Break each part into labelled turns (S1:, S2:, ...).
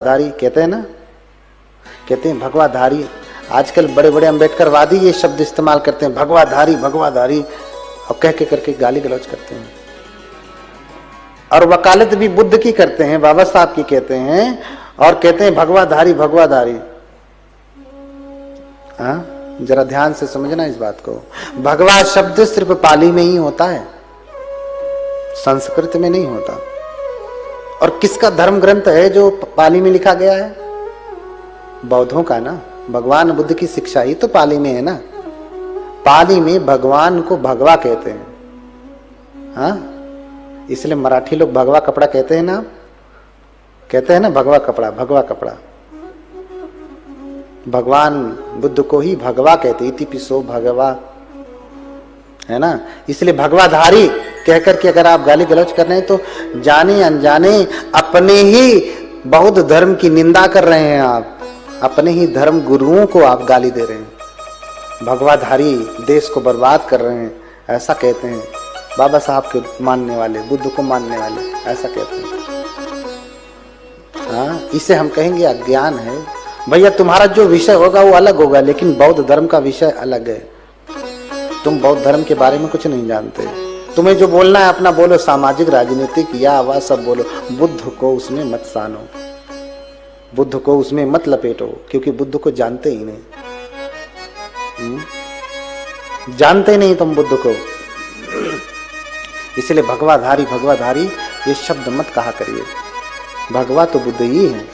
S1: भगवाधारी कहते हैं ना, कहते हैं भगवाधारी। आजकल बड़े बड़े अम्बेडकरवादी ये शब्द इस्तेमाल करते हैं, भगवाधारी भगवाधारी, और कह के करके गाली गलौज करते हैं। और वकालत भी बुद्ध की करते हैं, बाबा साहब की कहते हैं, और कहते हैं भगवाधारी भगवाधारी। हाँ, जरा ध्यान से समझना इस बात को। भगवा शब्द सिर्फ पाली में ही होता है, संस्कृत में नहीं होता। और किसका धर्म ग्रंथ है जो पाली में लिखा गया है? बौद्धों का ना। भगवान बुद्ध की शिक्षा ही तो पाली में है ना। पाली में भगवान को भगवा कहते हैं। हाँ, इसलिए मराठी लोग भगवा कपड़ा कहते हैं ना, कहते हैं ना भगवा कपड़ा, भगवा कपड़ा। भगवान बुद्ध को ही भगवा कहते, इति पिसो भगवा, है ना। इसलिए भगवाधारी कहकर के अगर आप गाली गलौज कर रहे हैं तो जाने अनजाने अपने ही बौद्ध धर्म की निंदा कर रहे हैं। आप अपने ही धर्म गुरुओं को आप गाली दे रहे हैं। भगवाधारी देश को बर्बाद कर रहे हैं, ऐसा कहते हैं बाबा साहब के मानने वाले, बुद्ध को मानने वाले, ऐसा कहते हैं। हाँ, इसे हम कहेंगे अज्ञान है। भैया तुम्हारा जो विषय होगा वो अलग होगा, लेकिन बौद्ध धर्म का विषय अलग है। तुम बौद्ध धर्म के बारे में कुछ नहीं जानते। तुम्हें जो बोलना है अपना बोलो, सामाजिक राजनीतिक या वह सब बोलो, बुद्ध को उसमें मत सानो, बुद्ध को उसमें मत लपेटो, क्योंकि बुद्ध को जानते ही नहीं। जानते नहीं तुम बुद्ध को। इसलिए भगवाधारी भगवाधारी ये शब्द मत कहा करिए। भगवा तो बुद्ध ही है।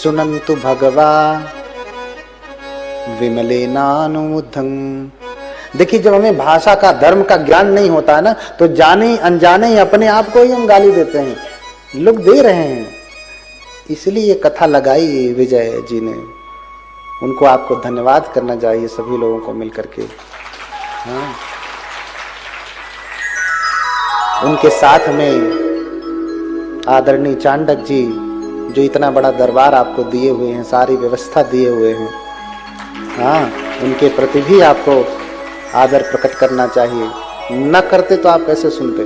S1: सुनंतु भगवा विमलेनानुमुद्धं। देखिए, जब हमें भाषा का धर्म का ज्ञान नहीं होता है ना, तो जाने अनजाने ही अपने आप को ही हम गाली देते हैं। लोग दे रहे हैं। इसलिए ये कथा लगाई विजय जी ने, उनको आपको धन्यवाद करना चाहिए सभी लोगों को मिलकर के। हाँ, उनके साथ में आदरणीय चांडक जी जो इतना बड़ा दरबार आपको दिए हुए हैं, सारी व्यवस्था दिए हुए हैं। हाँ, उनके प्रति भी आपको आदर प्रकट करना चाहिए। न करते तो आप कैसे सुनते?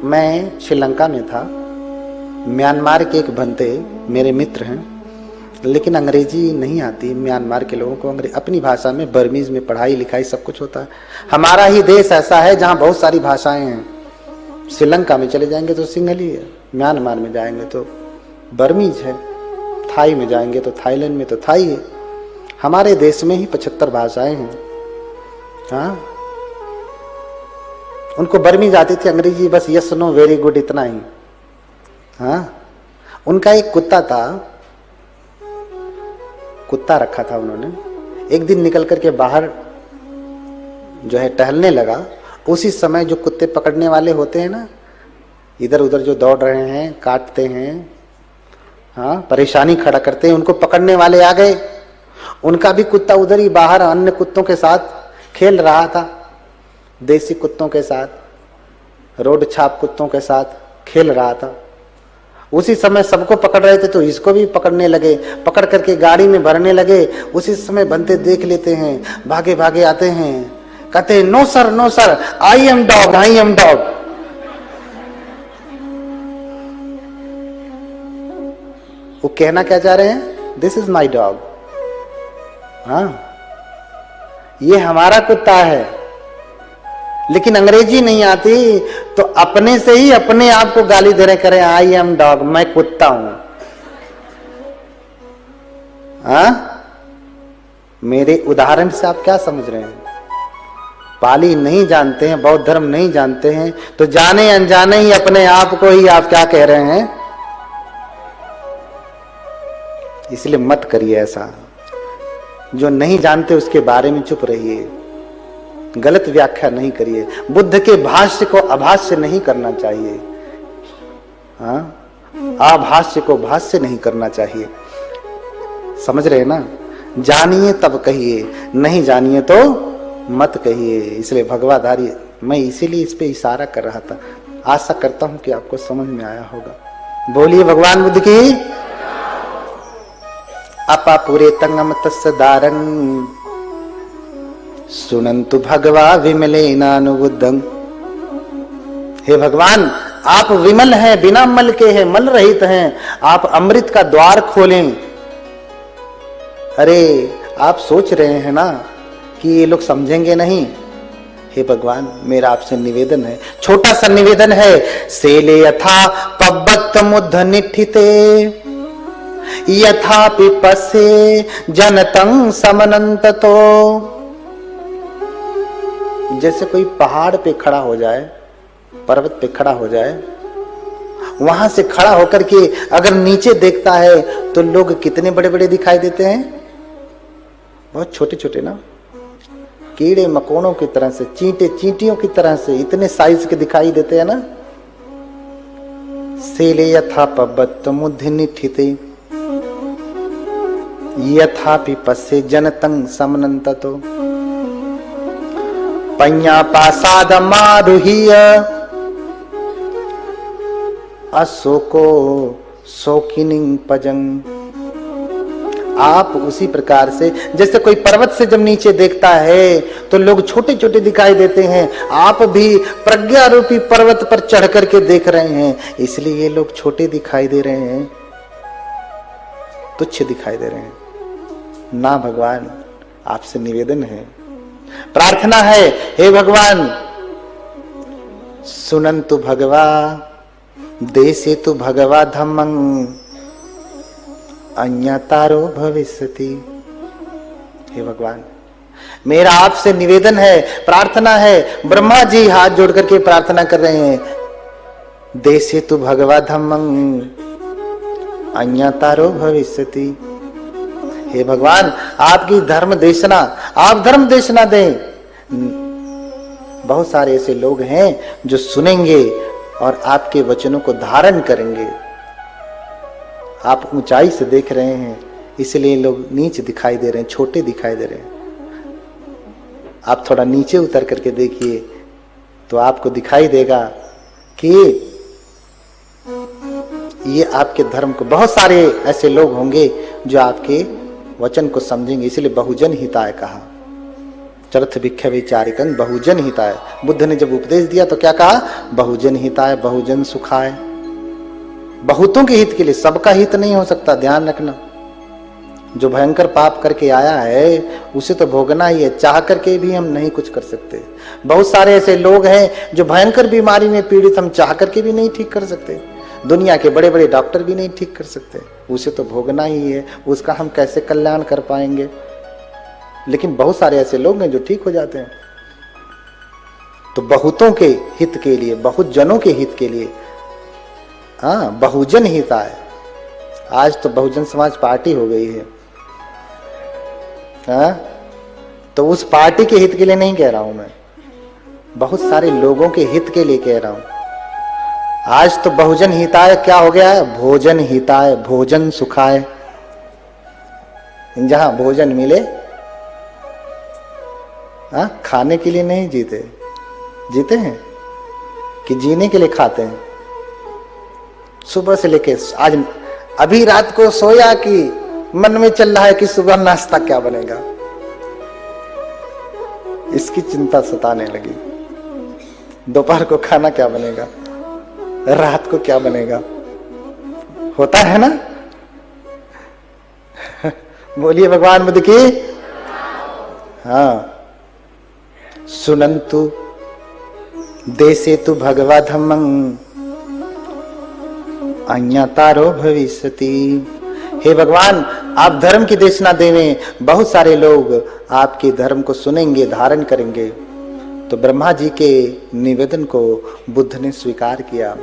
S1: मैं श्रीलंका में था, म्यांमार के एक बंदे मेरे मित्र हैं, लेकिन अंग्रेजी नहीं आती म्यांमार के लोगों को। अपनी भाषा में बर्मीज में पढ़ाई लिखाई सब कुछ होता है। हमारा ही देश ऐसा है जहाँ बहुत सारी भाषाएं हैं। श्रीलंका में चले जाएंगे तो सिंहली है, म्यांमार में जाएंगे तो बर्मीज है, थाई में जाएंगे तो थाईलैंड में तो थाई है। हमारे देश में ही 75 भाषाएं हैं। हाँ, उनको बर्मीज आती थी, अंग्रेजी बस यस नो वेरी गुड इतना ही। हाँ, उनका एक कुत्ता था, कुत्ता रखा था उन्होंने। एक दिन निकल करके बाहर जो है टहलने लगा। उसी समय जो कुत्ते पकड़ने वाले होते हैं ना, इधर उधर जो दौड़ रहे हैं, काटते हैं, हाँ, परेशानी खड़ा करते हैं, उनको पकड़ने वाले आ गए। उनका भी कुत्ता उधर ही बाहर अन्य कुत्तों के साथ खेल रहा था, देसी कुत्तों के साथ, रोड छाप कुत्तों के साथ खेल रहा था। उसी समय सबको पकड़ रहे थे तो इसको भी पकड़ने लगे, पकड़ करके गाड़ी में भरने लगे। उसी समय बनते देख लेते हैं, भागे भागे आते हैं, कहते हैं no sir no sir, I am dog, I am dog. वो कहना क्या चाह रहे हैं? This is my dog. हाँ, ये हमारा कुत्ता है। लेकिन अंग्रेजी नहीं आती तो अपने से ही अपने आप को गाली दे रहे, करें आई एम डॉग, मैं कुत्ता हूं। हाँ, मेरे उदाहरण से आप क्या समझ रहे हैं? पाली नहीं जानते हैं, बौद्ध धर्म नहीं जानते हैं, तो जाने अनजाने ही अपने आप को ही आप क्या कह रहे हैं? इसलिए मत करिए ऐसा। जो नहीं जानते उसके बारे में चुप रहिए, गलत व्याख्या नहीं करिए। बुद्ध के भाष्य को अभाष्य नहीं करना चाहिए। हाँ, आभाष्य को भाष्य नहीं करना चाहिए। समझ रहे ना? जानिए तब कहिए, नहीं जानिए तो मत कहिए। इसलिए भगवाधारी, मैं इसीलिए इस पे इशारा कर रहा था। आशा करता हूं कि आपको समझ में आया होगा। बोलिए भगवान बुद्ध की। अपा पूरे तंगम तस्य दारं सुनंतु भगवा विमलेनानुबुद्धं। हे भगवान, आप विमल हैं, बिना मल के हैं, मल रहित हैं, आप अमृत का द्वार खोलें। अरे आप सोच रहे हैं ना कि ये लोग समझेंगे नहीं। हे भगवान, मेरा आपसे निवेदन है, छोटा सा निवेदन है। सेले यथा पब्बत मुद्ध निठिते यथा पिपसे जनतं समनंततो। जैसे कोई पहाड़ पे खड़ा हो जाए, पर्वत पे खड़ा हो जाए, वहां से खड़ा होकर के अगर नीचे देखता है तो लोग कितने बड़े बड़े दिखाई देते हैं, बहुत छोटे छोटे ना, कीड़े मकोड़ों की तरह से, चींटे चींटियों की तरह से इतने साइज के दिखाई देते हैं ना। सेले यथा पब्बत मुद्ध निठिते यथा पिपसे जनतं समनंततो पඤ्ඤा पासादमारुह्य अशोको शोकिनीं पजं। आप उसी प्रकार से, जैसे कोई पर्वत से जब नीचे देखता है तो लोग छोटे छोटे दिखाई देते हैं, आप भी प्रज्ञा रूपी पर्वत पर चढ़ करके देख रहे हैं, इसलिए ये लोग छोटे दिखाई दे रहे हैं, तुच्छ दिखाई दे रहे हैं ना। भगवान, आपसे निवेदन है, प्रार्थना है, हे भगवान, सुनन्तु भगवा देसे तु भगवा धम्मं अन्यतारो भविष्यति। हे भगवान, मेरा आपसे निवेदन है, प्रार्थना है। ब्रह्मा जी हाथ जोड़ करके प्रार्थना कर रहे हैं, देसे तु भगवा धम्मं अन्यतारो भविष्यति। हे भगवान, आपकी धर्म देशना, आप धर्म देशना दें। बहुत सारे ऐसे लोग हैं जो सुनेंगे और आपके वचनों को धारण करेंगे। आप ऊंचाई से देख रहे हैं, इसलिए लोग नीच दिखाई दे रहे हैं, छोटे दिखाई दे रहे हैं। आप थोड़ा नीचे उतर करके देखिए तो आपको दिखाई देगा कि ये आपके धर्म को, बहुत सारे ऐसे लोग होंगे जो आपके वचन को समझेंगे। इसलिए बहुजन हिताय कहा, चरथ भिक्षवे चारिकं बहुजन हिताय। बुद्ध ने जब उपदेश दिया तो क्या कहा? बहुजन हिताय, बहुजन सुखाय। बहुतों के हित के लिए, सबका हित नहीं हो सकता, ध्यान रखना। जो भयंकर पाप करके आया है उसे तो भोगना ही है, चाह करके भी हम नहीं कुछ कर सकते। बहुत सारे ऐसे लोग हैं जो भयंकर बीमारी में पीड़ित, हम चाह करके भी नहीं ठीक कर सकते। दुनिया के बड़े बड़े डॉक्टर भी नहीं ठीक कर सकते, उसे तो भोगना ही है, उसका हम कैसे कल्याण कर पाएंगे। लेकिन बहुत सारे ऐसे लोग हैं जो ठीक हो जाते हैं। तो बहुतों के हित के लिए, बहुत जनों के हित के लिए, हाँ, बहुजन हिताय। आज तो बहुजन समाज पार्टी हो गई है, हाँ? तो उस पार्टी के हित के लिए नहीं कह रहा हूं मैं, बहुत सारे लोगों के हित के लिए कह रहा हूं। आज तो बहुजन हिताय क्या हो गया है? भोजन हिताय, भोजन सुखाय। जहां भोजन मिले, हाँ, खाने के लिए नहीं जीते, जीते हैं कि जीने के लिए खाते हैं। सुबह से लेके आज, अभी रात को सोया कि मन में चल रहा है कि सुबह नाश्ता क्या बनेगा, इसकी चिंता सताने लगी। दोपहर को खाना क्या बनेगा, रात को क्या बनेगा, होता है ना। बोलिए भगवान बुद्ध की। हाँ, सुनन्तु देसे तु भगवा धम्मं अन्यतारो भविष्यति। हे भगवान, आप धर्म की देशना देवें, बहुत सारे लोग आपके धर्म को सुनेंगे, धारण करेंगे। तो ब्रह्मा जी के निवेदन को बुद्ध ने स्वीकार किया,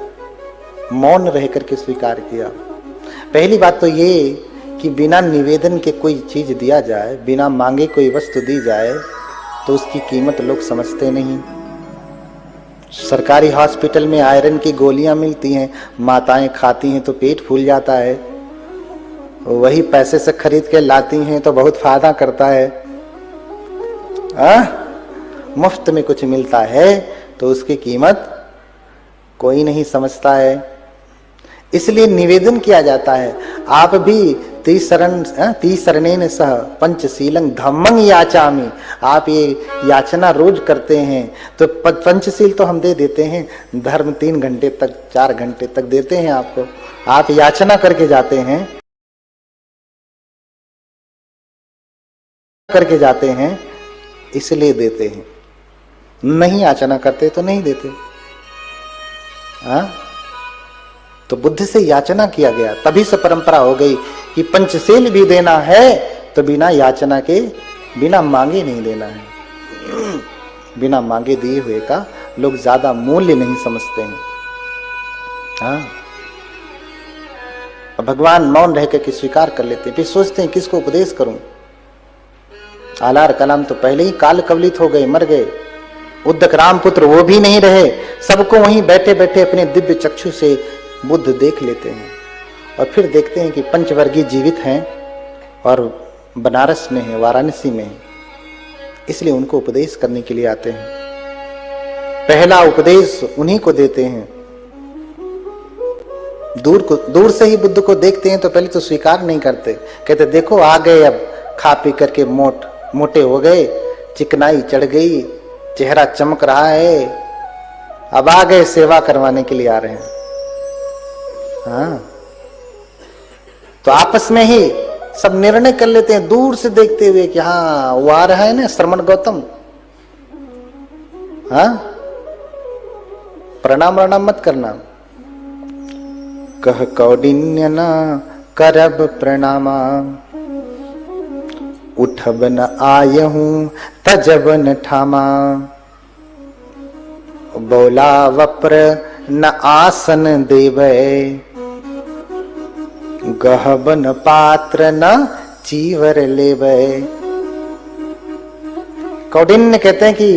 S1: मौन रह करके स्वीकार किया। पहली बात तो ये कि बिना निवेदन के कोई चीज दिया जाए, बिना मांगे कोई वस्तु दी जाए तो उसकी कीमत लोग समझते नहीं। सरकारी हॉस्पिटल में आयरन की गोलियां मिलती हैं, माताएं खाती हैं तो पेट फूल जाता है, वही पैसे से खरीद के लाती हैं तो बहुत फायदा करता है। मुफ्त में कुछ मिलता है तो उसकी कीमत कोई नहीं समझता है। इसलिए निवेदन किया जाता है। आप भी तीसरणेन सह पंचशीलं धम्मं याचामि। आप ये याचना रोज करते हैं तो पंचशील तो हम दे देते हैं, धर्म 3 घंटे तक 4 घंटे तक देते हैं आपको। आप याचना करके जाते हैं इसलिए देते हैं, नहीं याचना करते तो नहीं देते। हाँ, तो बुद्ध से याचना किया गया, तभी से परंपरा हो गई कि पंचशील भी देना है तो बिना याचना के, बिना मांगे नहीं देना है। बिना मांगे दिए हुए का लोग ज्यादा मूल्य नहीं समझते हैं। हाँ, भगवान मौन रह करके स्वीकार कर लेते हैं, फिर सोचते हैं किसको उपदेश करूं। आलार कलाम तो पहले ही काल कवलित हो गए, मर गए। उद्दक रामपुत्र वो भी नहीं रहे, सबको वहीं बैठे बैठे अपने दिव्य चक्षु से बुद्ध देख लेते हैं और फिर देखते हैं कि पंचवर्गीय जीवित हैं और बनारस में है, वाराणसी में है, इसलिए उनको उपदेश करने के लिए आते हैं। पहला उपदेश उन्हीं को देते हैं। दूर से ही बुद्ध को देखते हैं तो पहले तो स्वीकार नहीं करते, कहते देखो आ गए, अब खा पी करके मोटे हो गए, चिकनाई चढ़ गई, चेहरा चमक रहा है, अब आ गए, सेवा करवाने के लिए आ रहे हैं। हाँ, तो आपस में ही सब निर्णय कर लेते हैं दूर से देखते हुए कि हाँ वो आ रहा है ना श्रमण गौतम। हाँ, प्रणाम मत करना। कह कौडिन्य न करब प्रणामा, उठब न आयहूं तजब न ठामा, बोला वप्र न आसन देवै, गहबन पात्र न चीवर लेवै। कौडिन्य कहते हैं कि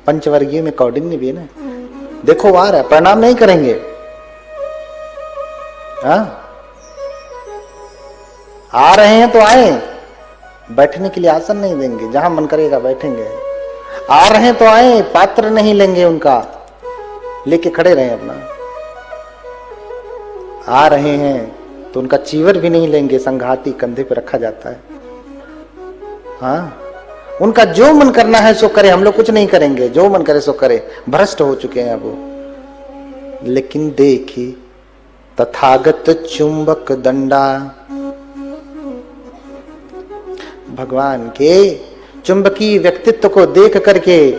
S1: पंचवर्गीय में कौडिन्य भी है ना, देखो आ रहा है, प्रणाम नहीं करेंगे। हाँ, आ रहे हैं तो आए, बैठने के लिए आसन नहीं देंगे, जहां मन करेगा बैठेंगे। आ रहे हैं तो आए, पात्र नहीं लेंगे उनका, लेके खड़े रहे अपना। आ रहे हैं तो उनका चीवर भी नहीं लेंगे, संघाती कंधे पे रखा जाता है। हाँ, उनका जो मन करना है सो करे, हम लोग कुछ नहीं करेंगे, जो मन करे सो करे, भ्रष्ट हो चुके हैं अब वो। लेकिन देखी तथागत चुंबक दंडा, भगवान के चुंबकीय व्यक्तित्व को देख करके,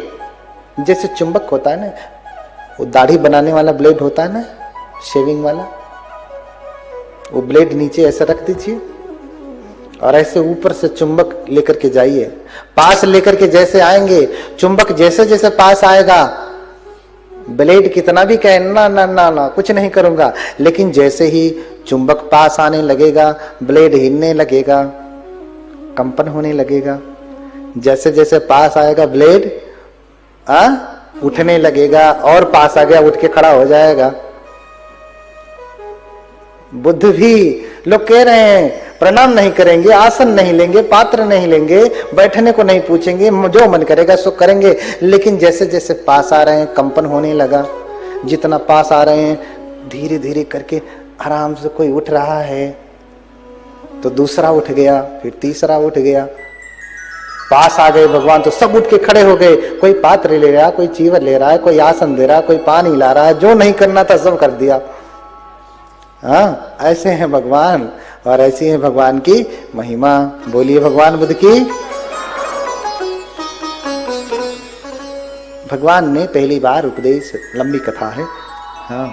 S1: जैसे चुंबक होता है ना, वो दाढ़ी बनाने वाला ब्लेड होता है ना, शेविंग वाला, वो ब्लेड नीचे ऐसे रख दीजिए और ऐसे ऊपर से चुंबक लेकर के जाइए, पास लेकर के जैसे आएंगे, चुंबक जैसे जैसे पास आएगा, ब्लेड कितना भी कहे ना ना ना ना कुछ नहीं करूंगा, लेकिन जैसे ही चुंबक पास आने लगेगा, ब्लेड हिलने लगेगा, कंपन होने लगेगा। जैसे जैसे पास आएगा ब्लेड उठने लगेगा, और पास आ गया उठ के खड़ा हो जाएगा। बुद्ध भी लोग कह रहे हैं प्रणाम नहीं करेंगे, आसन नहीं लेंगे, पात्र नहीं लेंगे, बैठने को नहीं पूछेंगे, जो मन करेगा सो करेंगे। लेकिन जैसे जैसे पास आ रहे हैं कंपन होने लगा, जितना पास आ रहे हैं धीरे धीरे करके आराम से कोई उठ रहा है तो दूसरा उठ गया, फिर तीसरा उठ गया, पास आ गए भगवान तो सब उठ के खड़े हो गए। कोई पात्र ले रहा है, कोई चीवर ले रहा है, कोई आसन दे रहा है, कोई पानी ला रहा है, जो नहीं करना था सब कर दिया। हाँ, ऐसे हैं भगवान और ऐसी है भगवान की महिमा। बोलिए भगवान बुद्ध की। भगवान ने पहली बार उपदेश, लंबी कथा है, हाँ,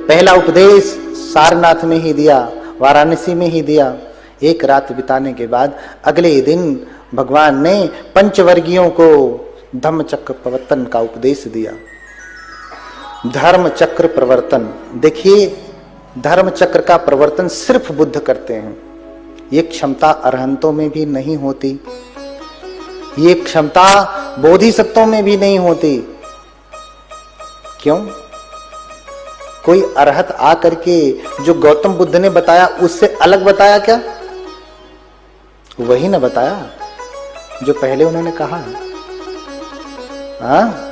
S1: पहला उपदेश सारनाथ में ही दिया, वाराणसी में ही दिया। एक रात बिताने के बाद अगले दिन भगवान ने पंचवर्गीयों को धम्म चक्र प्रवर्तन का उपदेश दिया। धर्म चक्र प्रवर्तन, देखिए धर्म चक्र का प्रवर्तन सिर्फ बुद्ध करते हैं। ये क्षमता अरहंतों में भी नहीं होती, ये क्षमता बोधिसत्वों में भी नहीं होती। क्यों? कोई अरहत आकर के जो गौतम बुद्ध ने बताया उससे अलग बताया क्या? वही ना बताया जो पहले उन्होंने कहा। हाँ,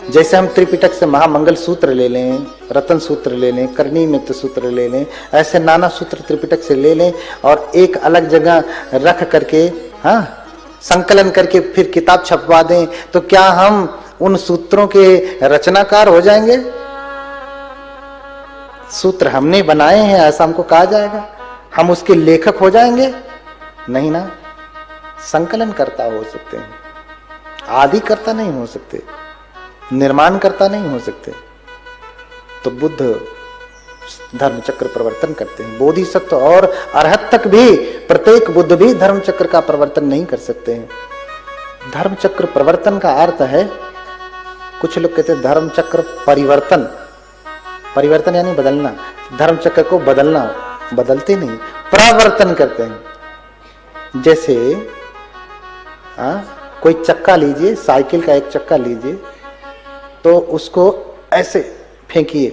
S1: जैसे हम त्रिपिटक से महामंगल सूत्र ले लें, रतन सूत्र ले लें, करणी मित्र सूत्र ले लें, ऐसे नाना सूत्र त्रिपिटक से ले लें और एक अलग जगह रख करके संकलन करके फिर किताब छपवा दें, तो क्या हम उन सूत्रों के रचनाकार हो जाएंगे? सूत्र हमने बनाए हैं ऐसा हमको कहा जाएगा? हम उसके लेखक हो जाएंगे? नहीं ना। संकलन करता हो सकते हैं, आदि करता नहीं हो सकते, निर्माण करता नहीं हो सकते। तो बुद्ध धर्म चक्र प्रवर्तन करते हैं। बोधिसत्व और अरहत तक भी, प्रत्येक बुद्ध भी धर्म चक्र का प्रवर्तन नहीं कर सकते हैं। धर्म चक्र प्रवर्तन का अर्थ है, कुछ लोग कहते हैं धर्म चक्र परिवर्तन, परिवर्तन यानी बदलना, धर्म चक्र को बदलना, बदलते नहीं, प्रवर्तन करते हैं। जैसे कोई चक्का लीजिए, साइकिल का एक चक्का लीजिए, तो उसको ऐसे फेंकिए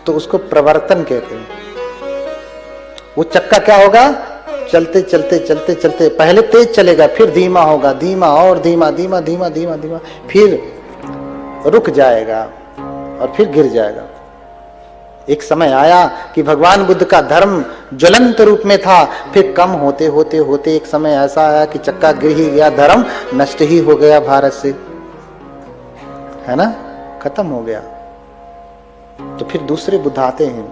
S1: तो उसको प्रवर्तन कहते हैं। वो चक्का क्या होगा, चलते चलते चलते चलते पहले तेज चलेगा, फिर धीमा होगा, धीमा और धीमा, धीमा धीमा धीमा धीमा, फिर रुक जाएगा और फिर गिर जाएगा। एक समय आया कि भगवान बुद्ध का धर्म ज्वलंत रूप में था, फिर कम होते होते होते एक समय ऐसा आया कि चक्का गिर ही गया, धर्म नष्ट ही हो गया भारत से, है ना, खत्म हो गया। तो फिर दूसरे बुद्ध आते हैं।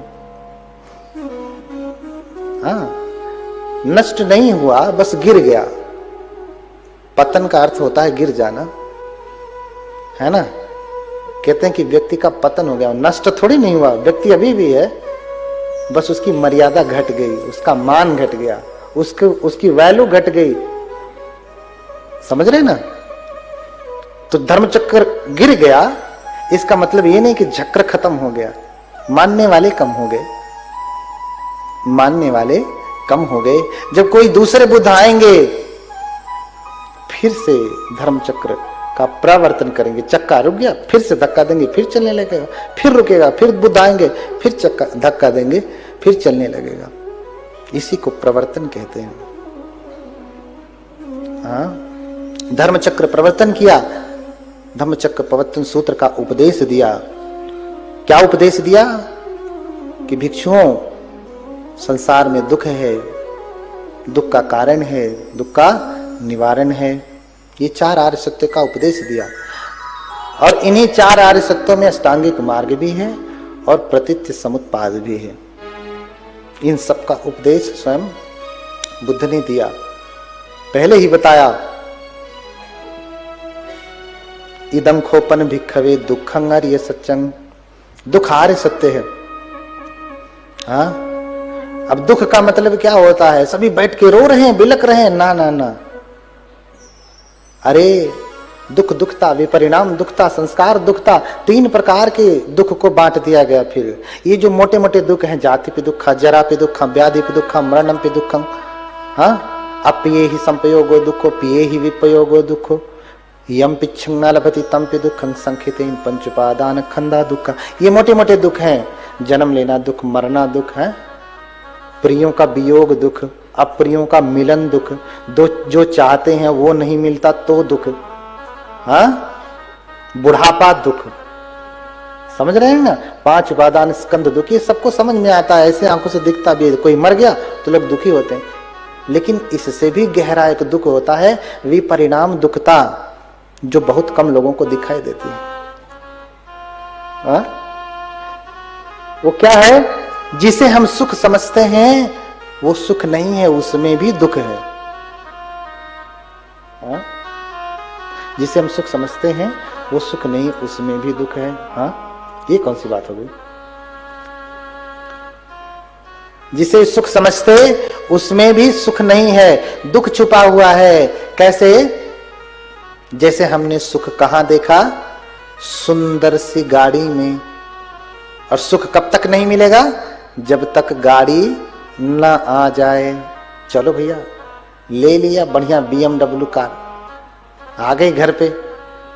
S1: नष्ट नहीं हुआ, बस गिर गया। पतन का अर्थ होता है गिर जाना, है ना। कहते हैं कि व्यक्ति का पतन हो गया, नष्ट थोड़ी नहीं हुआ, व्यक्ति अभी भी है, बस उसकी मर्यादा घट गई, उसका मान घट गया, उसकी वैल्यू घट गई, समझ रहे ना। तो धर्म चक्र गिर गया, इसका मतलब ये नहीं कि चक्र खत्म हो गया, मानने वाले कम हो गए, मानने वाले कम हो गए। जब कोई दूसरे बुद्ध आएंगे, फिर से धर्म चक्र का प्रवर्तन करेंगे। चक्का रुक गया, फिर से धक्का देंगे, फिर चलने लगेगा, फिर रुकेगा, फिर बुद्ध आएंगे, फिर चक्का धक्का देंगे, फिर चलने लगेगा। इसी को प्रवर्तन कहते हैं। धर्म चक्र प्रवर्तन किया, धम्म चक्र प्रवर्तन सूत्र का उपदेश दिया। क्या उपदेश दिया कि भिक्षुओं, संसार में दुख है, दुख का कारण है, दुख का निवारण है। ये 4 आर्य सत्य का उपदेश दिया, और इन्हीं 4 आर्य सत्यों में अष्टांगिक मार्ग भी है और प्रतीत्य समुत्पाद भी है। इन सब का उपदेश स्वयं बुद्ध ने दिया। पहले ही बताया, इदम खोपन भिक्खवे दुखं आर्य सत्यं, दुख आर्य सत्य है। अब दुख का मतलब क्या होता है? सभी बैठ के रो रहे हैं, बिलक रहे हैं, ना ना ना। अरे दुख दुखता, विपरिणाम दुखता, संस्कार दुखता, 3 प्रकार के दुख को बांट दिया गया। फिर ये जो मोटे मोटे दुख हैं, जाति पे दुख, जरा पे दुख, व्याधि पे दुख, मरणम पे दुख, अप्रिये ही संपयोगो दुखो, पिये ही विपयोगो दुखो, यम पिच्छं न लभति तम पे दुखं संखितेन पंचुपादान खंदा दुख। ये मोटे मोटे दुख हैं। जन्म लेना दुख, मरना दुख है, प्रियों का वियोग दुख, अप्रियों का मिलन दुख, जो चाहते हैं वो नहीं मिलता तो दुख, बुढ़ापा दुख, समझ रहे हैं ना। 5 उपादान स्कंद दुख, ये सबको समझ में आता है, ऐसे आंखों से दिखता भी है। कोई मर गया तो लोग दुखी होते हैं, लेकिन इससे भी गहरा एक दुख होता है विपरिणाम दुखता, जो बहुत कम लोगों को दिखाई देती है। वो क्या है? जिसे हम सुख समझते हैं वो सुख नहीं है, उसमें भी दुख है। जिसे हम सुख समझते हैं वो सुख नहीं, उसमें भी दुख है। ये कौन सी बात हो गई? जिसे सुख समझते उसमें भी सुख नहीं है, दुख छुपा हुआ है। कैसे? जैसे हमने सुख कहां देखा? सुंदर सी गाड़ी में। और सुख कब तक नहीं मिलेगा? जब तक गाड़ी न आ जाए। चलो भैया, ले लिया बढ़िया BMW कार, आ गई घर पे,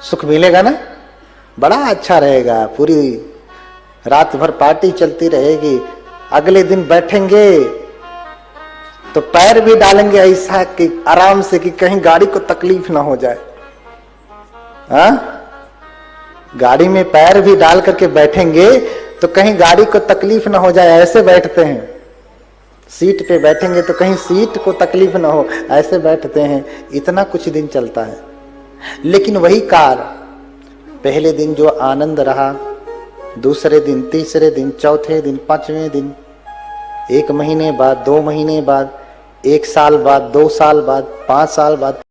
S1: सुख मिलेगा ना? बड़ा अच्छा रहेगा, पूरी रात भर पार्टी चलती रहेगी। अगले दिन बैठेंगे तो पैर भी डालेंगे ऐसा कि आराम से, कि कहीं गाड़ी को तकलीफ ना हो जाए। गाड़ी में पैर भी डाल करके बैठेंगे तो कहीं गाड़ी को तकलीफ ना हो जाए, ऐसे बैठते हैं। सीट पे बैठेंगे तो कहीं सीट को तकलीफ ना हो, ऐसे बैठते हैं। इतना कुछ दिन चलता है। लेकिन वही कार पहले दिन जो आनंद रहा, दूसरे दिन, तीसरे दिन, चौथे दिन, पांचवें दिन, 1 महीने बाद, 2 महीने बाद, 1 साल बाद, 2 साल बाद, 5 साल बाद,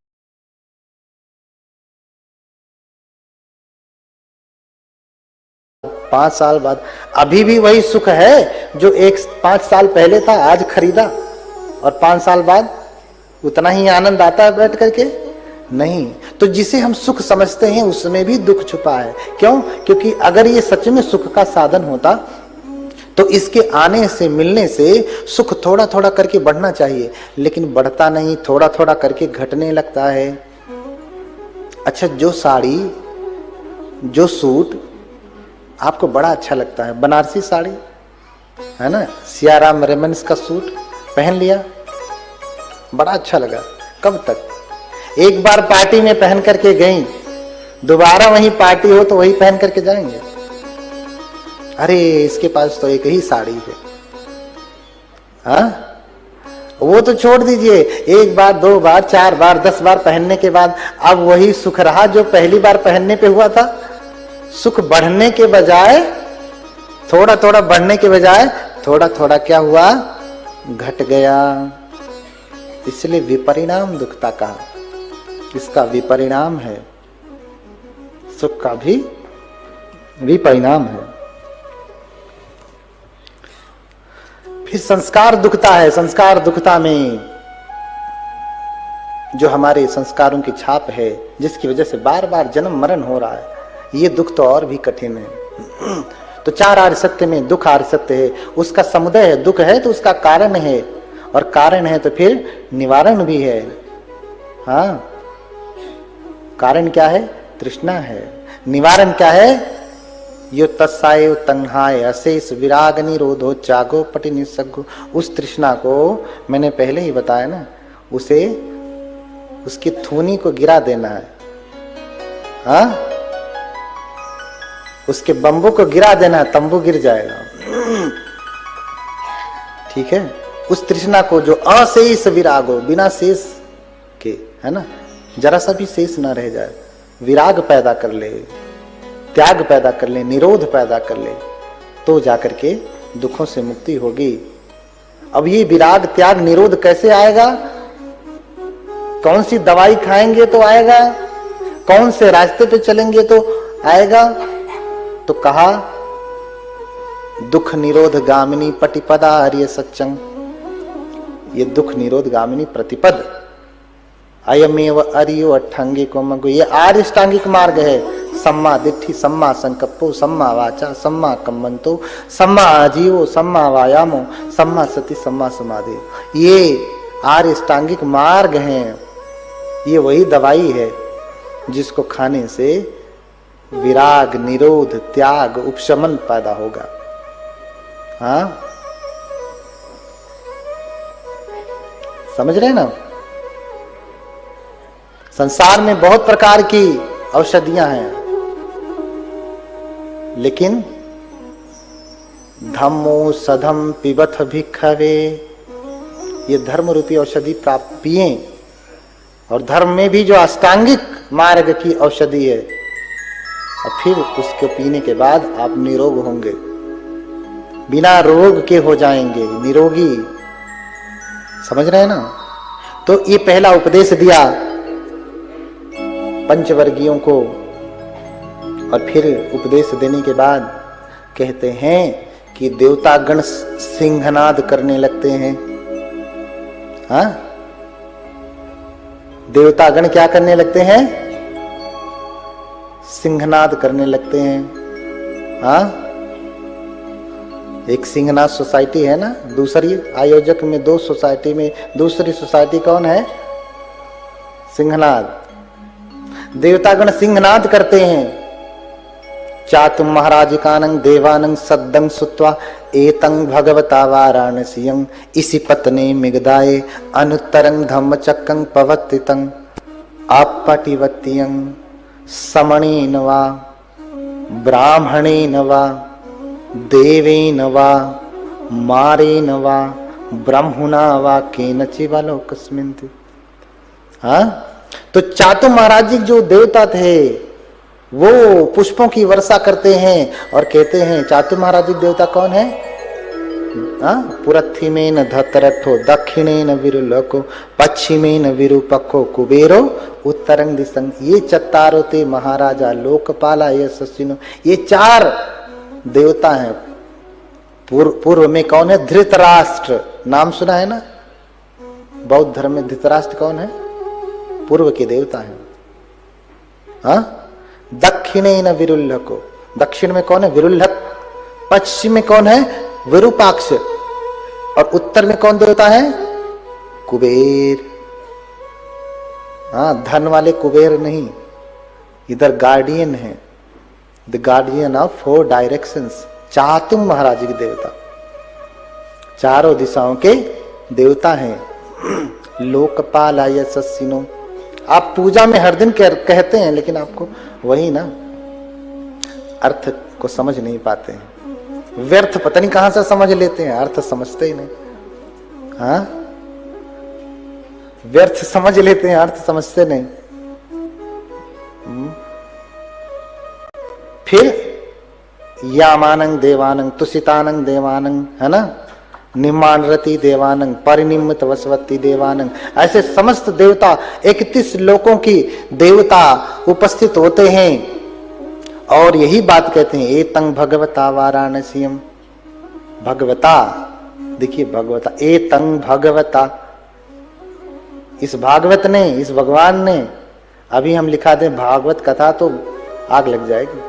S1: 5 साल बाद, अभी भी वही सुख है जो 5 साल पहले था, आज खरीदा, और 5 साल बाद उतना ही आनंद आता है बैठ करके? नहीं। तो जिसे हम सुख समझते हैं उसमें भी दुख छुपा है। क्यों? क्योंकि अगर ये सच में सुख का साधन होता तो इसके आने से, मिलने से सुख थोड़ा थोड़ा करके बढ़ना चाहिए, लेकिन बढ़ता नहीं, थोड़ा थोड़ा करके घटने लगता है। अच्छा, जो साड़ी, जो सूट आपको बड़ा अच्छा लगता है, बनारसी साड़ी है ना, सियाराम रेमंड्स का सूट पहन लिया, बड़ा अच्छा लगा। कब तक? एक बार पार्टी में पहन करके गई, दोबारा वही पार्टी हो तो वही पहन करके जाएंगे। अरे इसके पास तो एक ही साड़ी है, हाँ? वो तो छोड़ दीजिए, 1 बार, 2 बार, 4 बार, 10 बार पहनने के बाद अब वही सुख रहा जो पहली बार पहनने पे हुआ था। सुख बढ़ने के बजाय, थोड़ा थोड़ा बढ़ने के बजाय थोड़ा थोड़ा क्या हुआ? घट गया। इसलिए विपरिणाम दुखता कहा। इसका विपरिणाम है, सुख का भी विपरिणाम है। फिर संस्कार दुखता है। संस्कार दुखता में जो हमारे संस्कारों की छाप है, जिसकी वजह से बार बार जन्म मरण हो रहा है, ये दुख तो और भी कठिन है। तो 4 आर्य सत्य में दुख आर्य सत्य है, उसका समुदय है। दुख है तो उसका कारण है, और कारण है तो फिर निवारण भी है। हाँ, कारण क्या है? तृष्णा है। निवारण क्या है? यो तत्साय तन्हाय अशेष विराग निरोधो जागो पटि निसग्गो। उस तृष्णा को मैंने पहले ही बताया ना, उसे, उसकी थूनी को गिरा देना है। हाँ, उसके बम्बू को गिरा देना है, तंबू गिर जाएगा। ठीक है? उस तृष्णा को जो अशेष विरागो, बिना शेष के, है ना, जरा सा भी शेष ना रह जाए, विराग पैदा कर ले, त्याग पैदा कर ले, निरोध पैदा कर ले, तो जाकर के दुखों से मुक्ति होगी। अब ये विराग, त्याग, निरोध कैसे आएगा? कौन सी दवाई खाएंगे तो आएगा? कौन से रास्ते पे चलेंगे तो आएगा? तो कहा दुख निरोध गामिनी पटिपदा आर्य सच्चंग। ये दुख निरोध गामिनी प्रतिपद, अयमेव अर्यो अट्ठांगिको मगो, ये आर्य अष्टांगिक मार्ग है। सम्मा दिट्ठि, सम्मा संकप्पो, सम्मा वाचा, सम्मा कम्मंतो, सम्मा आजीवो, सम्मा वायामो, सम्मा सति, सम्मा समाधि। ये आर्य अष्टांगिक मार्ग हैं। ये वही दवाई है जिसको खाने से विराग, निरोध, त्याग, उपशमन पैदा होगा। हाँ, समझ रहे ना? संसार में बहुत प्रकार की औषधियां हैं, लेकिन धम्मो सधम पिबथ भिक्खवे, ये धर्म रूपी औषधि प्राप्त पिए। और धर्म में भी जो अष्टांगिक मार्ग की औषधि है, और फिर उसको पीने के बाद आप निरोग होंगे, बिना रोग के हो जाएंगे, निरोगी। समझ रहे हैं ना? तो ये पहला उपदेश दिया पंचवर्गीयों को, और फिर उपदेश देने के बाद कहते हैं कि देवतागण सिंहनाद करने लगते हैं। हाँ, देवतागण क्या करने लगते हैं? सिंहनाद करने लगते हैं। हाँ, एक सिंहनाद सोसाइटी है ना, दूसरी आयोजक में 2 सोसाइटी में दूसरी सोसाइटी कौन है? सिंहनाद। देवतागण सिंहनाद करते हैं। चातुम महाराजिकानं देवानं सद्दं सुत्वा एतं भगवता वाराणसीयं इसी पत्ने मिगदाये अनुत्तरं धम्मचक्कं पवत्तितं आपटिवत्यं समणेन वा। ब्राह्मणेन वा देवेन वा मारेन वा ब्रह्मणा वा केनचिवा लोकस्मिन्। हाँ, तो चातु महाराज जी जो देवता थे वो पुष्पों की वर्षा करते हैं और कहते हैं, चातु महाराज जी देवता कौन है? पुरथिमेन धतरथो दक्षिणेन विरुलको पश्चिमेन विरूपको कुबेरो उत्तरंग दिशंग। ये चत्तारो ते महाराजा लोकपाला यशस्विनो। ये 4 देवता हैं। पूर्व में कौन है? धृतराष्ट्र, नाम सुना है ना? बौद्ध धर्म में धृतराष्ट्र कौन है? पूर्व के देवता है। दक्षिणेन विरुल्लको, दक्षिण में कौन है? विरुल्लक। पश्चिम में कौन है? विरूपाक्ष। और उत्तर में कौन देवता है? कुबेर। धन वाले कुबेर नहीं, इधर गार्डियन है, the guardian of 4 directions. Chatum महाराज की देवता, चारों दिशाओं के देवता हैं। लोकपाल यशस्विनो। आप पूजा में हर दिन कहते हैं, लेकिन आपको वही ना अर्थ को समझ नहीं पाते हैं। व्यर्थ पता नहीं कहां से समझ लेते हैं, अर्थ समझते ही नहीं। हाँ, व्यर्थ समझ लेते हैं, अर्थ समझते नहीं। फिर यामानंग देवानंग तुषितानंग देवानंग, है ना, निम्मानरति देवानंग परिनिम्मित वसवती देवानंग। ऐसे समस्त देवता 31 लोकों की देवता उपस्थित होते हैं और यही बात कहते हैं, एतं भगवता वाराणसीयम। भगवता, देखिए भगवता, एतं भगवता, इस भागवत ने, इस भगवान ने। अभी हम लिखा दें भागवत कथा तो आग लग जाएगी।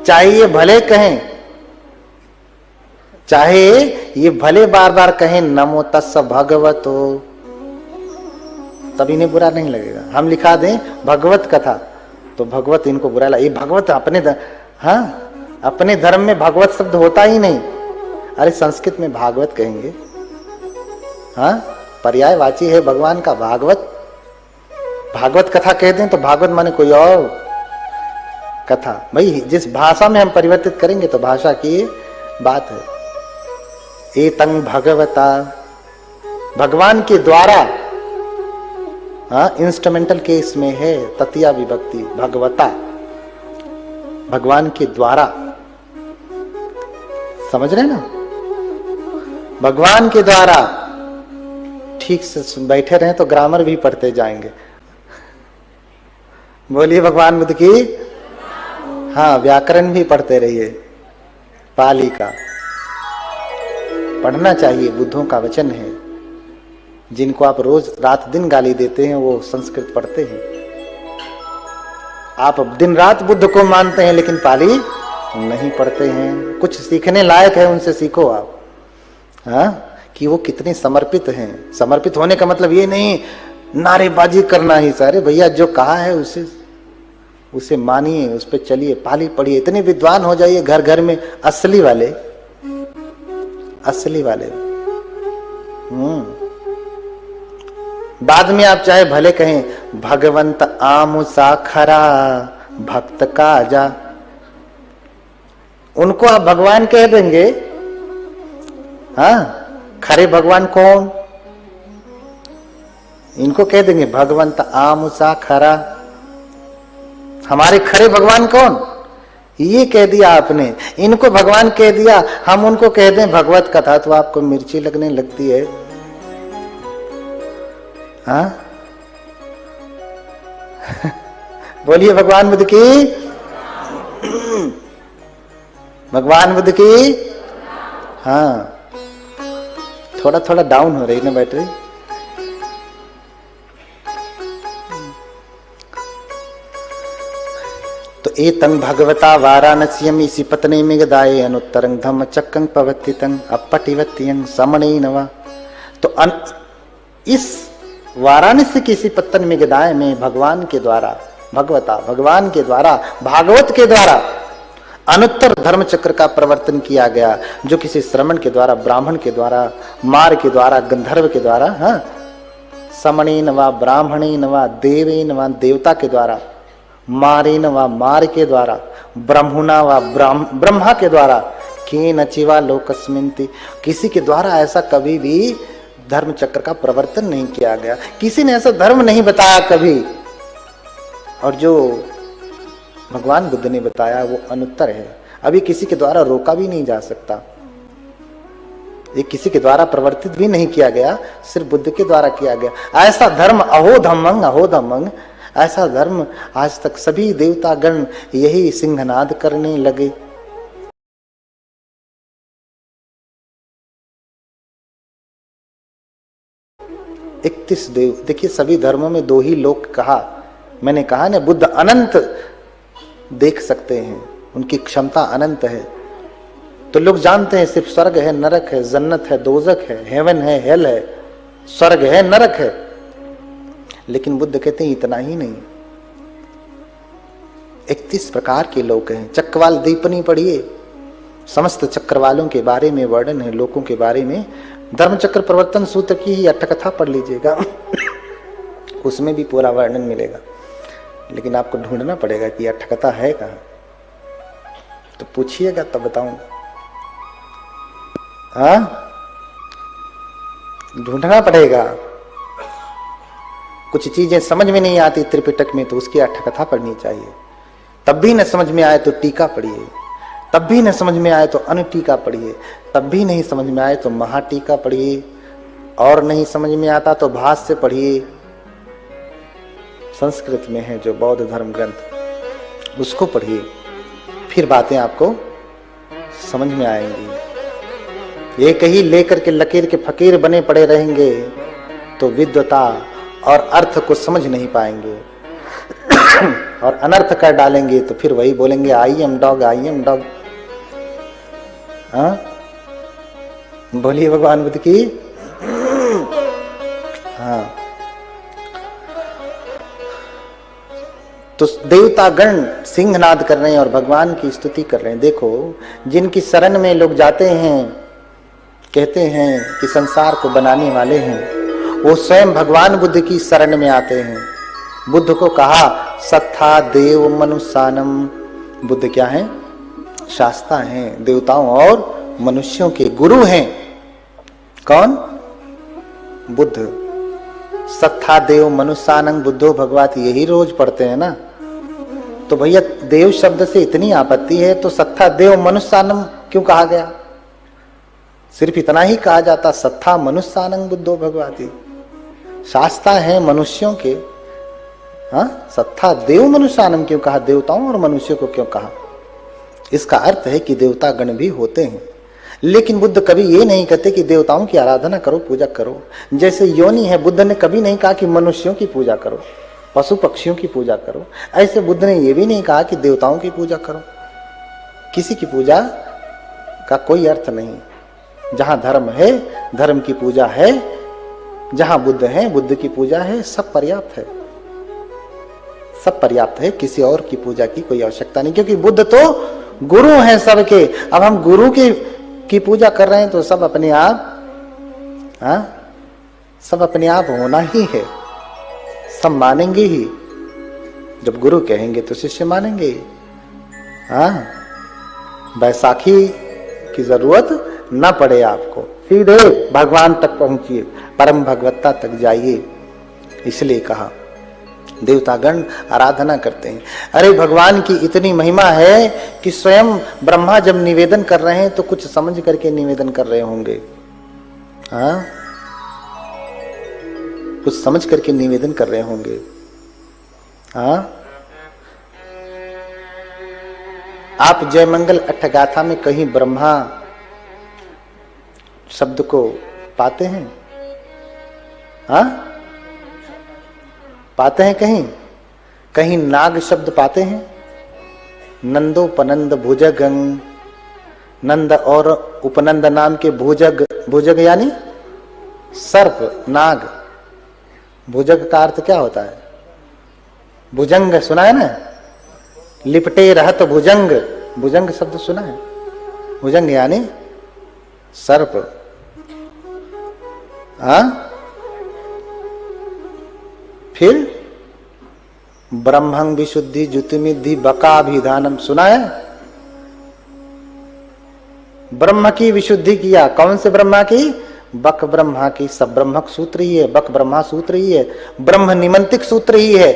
S1: चाहे ये भले कहें, चाहे ये भले बार बार कहें नमो तस्स भगवतो, तभी इन्हें बुरा नहीं लगेगा। हम लिखा दें भगवत कथा तो भगवत इनको बुरा लगे। ये भगवत अपने धर्म में भगवत शब्द होता ही नहीं। अरे संस्कृत में भागवत कहेंगे, पर्यायवाची है भगवान का भागवत। भागवत कथा कहते हैं तो भागवत माने कोई और कथा। भाई जिस भाषा में हम परिवर्तित करेंगे तो भाषा की बात है। एतं भगवता, भगवान के द्वारा, इंस्ट्रूमेंटल केस में है तृतीया विभक्ति, भगवता, भगवान के द्वारा। समझ रहे ना? भगवान के द्वारा। ठीक से बैठे रहे तो ग्रामर भी पढ़ते जाएंगे। बोलिए भगवान बुद्ध की। हाँ, व्याकरण भी पढ़ते रहिए, पाली का पढ़ना चाहिए, बुद्धों का वचन है। जिनको आप रोज रात दिन गाली देते हैं वो संस्कृत पढ़ते हैं। आप दिन रात बुद्ध को मानते हैं लेकिन पाली नहीं पढ़ते हैं। कुछ सीखने लायक है, उनसे सीखो आप, कि वो कितने समर्पित हैं। समर्पित होने का मतलब ये नहीं नारेबाजी करना ही। सारे भैया जो कहा है उसे मानिए, उस पर चलिए, पाली पढ़िए, इतने विद्वान हो जाइए घर घर में, असली वाले। बाद में आप चाहे भले कहें भगवंत आमुसा खरा भक्त काजा, उनको आप भगवान कह देंगे। खरे भगवान कौन? इनको कह देंगे भगवंत आमुसा खरा। हमारे खरे भगवान कौन? ये कह दिया आपने। इनको भगवान कह दिया, हम उनको कह दें भगवत कथा तो आपको मिर्ची लगने लगती है। बोलिए भगवान बुद्ध की। भगवान बुद्ध की। हाँ, थोड़ा थोड़ा डाउन हो रही ना बैटरी। तो एतं भगवता वाराणस्यम इसी पत्नी में गदाये अनुत्तरं धम्म चक्कं पवत्तितं अपटिवत्यं समणेन वा। तो इस वाराणसी की इसी पत्तन में गदाय में भगवान के द्वारा, भगवता भगवान के द्वारा, भागवत के द्वारा अनुत्तर धर्म चक्र का प्रवर्तन किया गया, जो किसी श्रमण के द्वारा, ब्राह्मण के द्वारा, मार के द्वारा, गंधर्व के द्वारा, समणेन वा ब्राह्मणेन वा देवेन वा, देवता के द्वारा, मारेन व मार के द्वारा, ब्रह्मणा व ब्रह्मा के द्वारा, के नचिवा लोकस्मिन्ति, किसी के द्वारा ऐसा कभी भी धर्म चक्र का प्रवर्तन नहीं किया गया, किसी ने ऐसा धर्म नहीं बताया कभी। और जो भगवान बुद्ध ने बताया वो अनुत्तर है, अभी किसी के द्वारा रोका भी नहीं जा सकता, ये किसी के द्वारा प्रवर्तित भी नहीं किया गया, सिर्फ बुद्ध के द्वारा किया गया। ऐसा धर्म अहो धम्मंग, ऐसा धर्म आज तक सभी देवतागण यही सिंहनाद करने लगे। इकतीस देव, देखिए सभी धर्मों में दो ही लोक कहा, मैंने कहा ना बुद्ध अनंत देख सकते हैं, उनकी क्षमता अनंत है। तो लोग जानते हैं सिर्फ स्वर्ग है, नरक है, जन्नत है, दोजक है, हेवन है, हेल है, स्वर्ग है, नरक है, लेकिन बुद्ध कहते हैं इतना ही नहीं, 31 प्रकार के लोग हैं। चक्रवाल दीपनी पढ़िए, समस्त चक्रवालों के बारे में वर्णन है, लोकों के बारे में। धर्मचक्र प्रवर्तन सूत्र की ही अट्ठकथा पढ़ लीजिएगा उसमें भी पूरा वर्णन मिलेगा, लेकिन आपको ढूंढना पड़ेगा कि अट्ठकथा है कहाँ, तो पूछिएगा तब बताऊंगा। हाँ, ढूंढना पड़ेगा। कुछ चीजें समझ में नहीं आती त्रिपिटक में तो उसकी अट्ठकथा पढ़नी चाहिए, तब भी न समझ में आए तो टीका पढ़िए, तब भी न समझ में आए तो अनुटीका पढ़िए, तब भी नहीं समझ में आए तो महाटीका पढ़िए, और नहीं समझ में आता तो भाष्य पढ़िए। संस्कृत में है जो बौद्ध धर्म ग्रंथ, उसको पढ़िए, फिर बातें आपको समझ में आएंगी। एक ही लेकर के लकीर के फकीर बने पड़े रहेंगे तो विद्वता और अर्थ को समझ नहीं पाएंगे और अनर्थ कर डालेंगे तो फिर वही बोलेंगे आई am dog, I am dog. हाँ, बोलिए भगवान बुद्ध की। हाँ, तो देवतागण सिंहनाद कर रहे हैं और भगवान की स्तुति कर रहे हैं। देखो, जिनकी शरण में लोग जाते हैं, कहते हैं कि संसार को बनाने वाले हैं, वो स्वयं भगवान बुद्ध की शरण में आते हैं। बुद्ध को कहा सत्था देव मनुष्यानम, बुद्ध क्या है? शास्ता हैं, देवताओं और मनुष्यों के गुरु हैं। कौन? बुद्ध। सत्था देव मनुष्यानंग बुद्धो भगवत, यही रोज पढ़ते हैं ना। तो भैया देव शब्द से इतनी आपत्ति है तो सत्था देव मनुष्यानम क्यों कहा गया? सिर्फ इतना ही कहा जाता, सत्था मनुष्यानंग बुद्धो भगवती, शास्ता है मनुष्यों के। हाँ, सत्था देव मनुष्यानम क्यों कहा? देवताओं और मनुष्यों को क्यों कहा? इसका अर्थ है कि देवता गण भी होते हैं, लेकिन बुद्ध कभी ये नहीं कहते कि देवताओं की आराधना करो, पूजा करो। जैसे योनि है, बुद्ध ने कभी नहीं कहा कि मनुष्यों की पूजा करो, पशु पक्षियों की पूजा करो। ऐसे बुद्ध ने ये भी नहीं कहा कि देवताओं की पूजा करो। किसी की पूजा का कोई अर्थ नहीं। जहां धर्म है, धर्म की पूजा है, जहां बुद्ध है, बुद्ध की पूजा है, सब पर्याप्त है, सब पर्याप्त है। किसी और की पूजा की कोई आवश्यकता नहीं, क्योंकि बुद्ध तो गुरु हैं सबके। अब हम गुरु की पूजा कर रहे हैं तो सब अपने आप, हाँ, सब अपने आप होना ही है, सब मानेंगे ही। जब गुरु कहेंगे तो शिष्य मानेंगे। हाँ, बैसाखी की जरूरत ना पड़े आपको, सीधे भगवान तक पहुंचिए, परम भगवत्ता तक जाइए। इसलिए कहा देवतागण आराधना करते हैं। अरे भगवान की इतनी महिमा है कि स्वयं ब्रह्मा जब निवेदन कर रहे हैं तो कुछ समझ करके निवेदन कर रहे होंगे। हाँ, कुछ समझ करके निवेदन कर रहे होंगे। हाँ, आप जयमंगल अट्ठगाथा में कहीं ब्रह्मा शब्द को पाते हैं? हाँ, पाते हैं? कहीं कहीं नाग शब्द पाते हैं? नंदोपनंद भुजगंग, नंद और उपनंद नाम के भुजग, भुजग यानी सर्प, नाग। भुजग का अर्थ क्या होता है? भुजंग सुना है ना, लिपटे रहत भुजंग, भुजंग शब्द सुना है? भुजंग यानी सर्प। हाँ, फिर ब्रह्मं विशुद्धि ज्योतिमिद्धि बकाभिधानम, सुना है? ब्रह्म की विशुद्धि किया। कौन से ब्रह्मा की? बक ब्रह्मा की। सब ब्रह्मक सूत्र ही है, बक ब्रह्मा सूत्र ही है, ब्रह्म निमंतिक सूत्र ही है।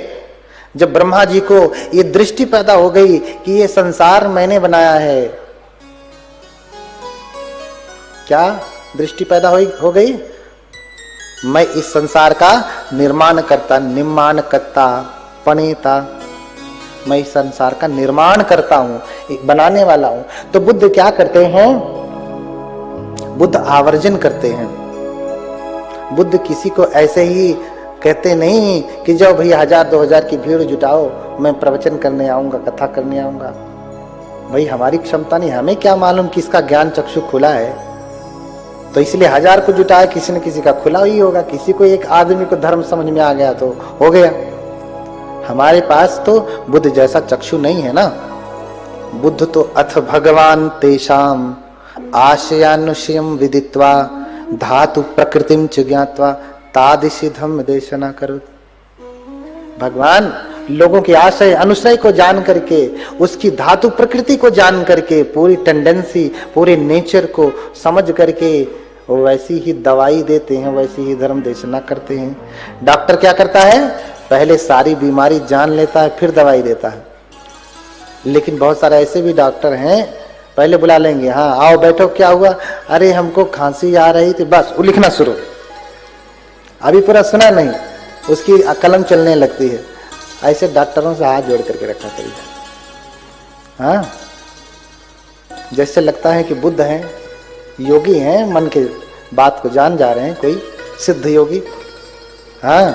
S1: जब ब्रह्मा जी को ये दृष्टि पैदा हो गई कि ये संसार मैंने बनाया है, क्या दृष्टि पैदा हो गई? मैं इस संसार का निर्माण करता, निर्माण करता, पणेता, मैं इस संसार का निर्माण करता हूं, बनाने वाला हूं। तो बुद्ध क्या करते हैं? बुद्ध आवर्जन करते हैं। बुद्ध किसी को ऐसे ही कहते नहीं कि जाओ भैया 1000-2000 की भीड़ जुटाओ, मैं प्रवचन करने आऊंगा, कथा करने आऊंगा। भाई हमारी क्षमता नहीं, हमें क्या मालूम किसका ज्ञान चक्षु खुला है। तो इसलिए 1000 को जुटाया, किसी न किसी का खुला ही होगा। किसी को एक आदमी को धर्म समझ में आ गया तो हो गया। हमारे पास तो बुद्ध जैसा चक्षु नहीं है ना। बुद्ध तो अथ भगवान तेषाम आशयानुशयम विदित्वा धातु प्रकृतिम च ज्ञात्वा तादृशी धम्म देशना करो। भगवान लोगों के आशय अनुशय को जान करके, उसकी धातु प्रकृति को जान करके, पूरी टेंडेंसी, पूरे नेचर को समझ करके वो वैसी ही दवाई देते हैं, वैसी ही धर्म देशना करते हैं। डॉक्टर क्या करता है? पहले सारी बीमारी जान लेता है, फिर दवाई देता है। लेकिन बहुत सारे ऐसे भी डॉक्टर हैं, पहले बुला लेंगे, हाँ आओ बैठो, क्या हुआ? अरे हमको खांसी आ रही थी, बस वो लिखना शुरू। अभी पूरा सुना नहीं, उसकी कलम चलने लगती है। ऐसे डॉक्टरों से हाथ जोड़ करके रखा करिए। हाँ, जैसे लगता है कि बुद्ध हैं, योगी हैं, मन के बात को जान जा रहे हैं, कोई सिद्ध योगी। हाँ,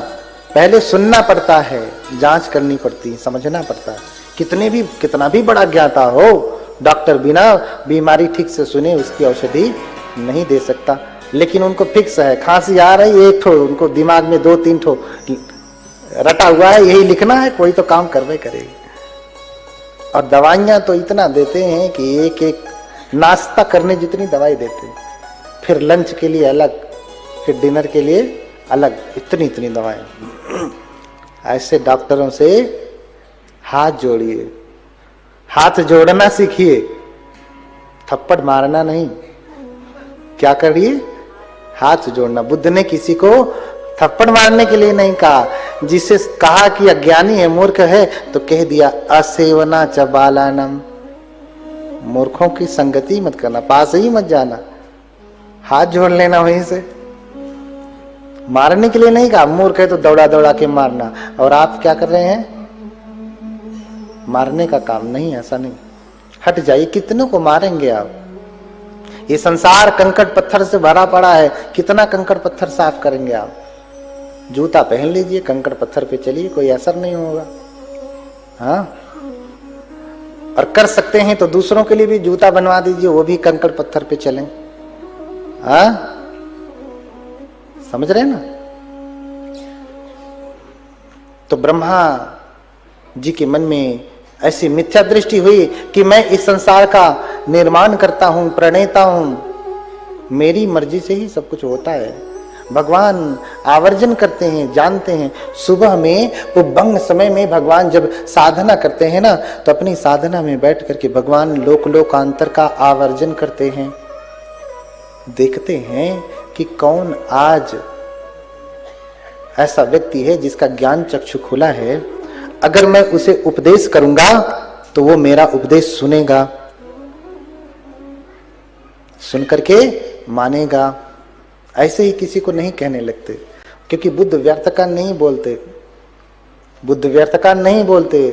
S1: पहले सुनना पड़ता है, जांच करनी पड़ती है, समझना पड़ता है। कितना भी बड़ा ज्ञाता हो, डॉक्टर बिना बीमारी ठीक से सुने उसकी औषधि नहीं दे सकता। लेकिन उनको फिक्स है, खांसी आ रही, एक ठो उनको दिमाग में 2-3 ठो रटा हुआ है, यही लिखना है, कोई तो काम करवे करेगी। और दवाइयां तो इतना देते हैं कि एक एक नाश्ता करने जितनी दवाई देते हैं, फिर लंच के लिए अलग, फिर डिनर के लिए अलग, इतनी दवाएं। ऐसे डॉक्टरों से हाथ जोड़िए, हाथ जोड़ना सीखिए, थप्पड़ मारना नहीं। क्या करिए? हाथ जोड़ना। बुद्ध ने किसी को थप्पड़ मारने के लिए नहीं कहा। जिसे कहा कि अज्ञानी है, मूर्ख है, तो कह दिया असेवना च बालानम, मूर्खों की संगति मत करना, पास ही मत जाना, हाथ जोड़ लेना वहीं से। मारने के लिए नहीं कहा, मूर्ख है तो दौड़ा दौड़ा के मारना। और आप क्या कर रहे हैं? मारने का काम नहीं, ऐसा नहीं। हट जाइए, कितनों को मारेंगे आप? ये संसार कंकड़ पत्थर से भरा पड़ा है, कितना कंकड़ पत्थर साफ करेंगे आप? जूता पहन लीजिए, कंकड़ पत्थर पे चलिए, कोई असर नहीं होगा। हाँ, और कर सकते हैं तो दूसरों के लिए भी जूता बनवा दीजिए, वो भी कंकड़ पत्थर पे चलें। हाँ, समझ रहे हैं ना? तो ब्रह्मा जी के मन में ऐसी मिथ्या दृष्टि हुई कि मैं इस संसार का निर्माण करता हूं, प्रणेता हूं, मेरी मर्जी से ही सब कुछ होता है। भगवान आवर्जन करते हैं, जानते हैं। सुबह में वो भंग समय में भगवान जब साधना करते हैं ना, तो अपनी साधना में बैठ करके भगवान लोकांतर का आवर्जन करते हैं। देखते हैं कि कौन आज ऐसा व्यक्ति है जिसका ज्ञान चक्षु खुला है। अगर मैं उसे उपदेश करूंगा तो वो मेरा उपदेश सुनेगा, सुन करके मानेगा। ऐसे ही किसी को नहीं कहने लगते, क्योंकि बुद्ध व्यर्थ का नहीं बोलते। बुद्ध व्यर्थ का नहीं बोलते,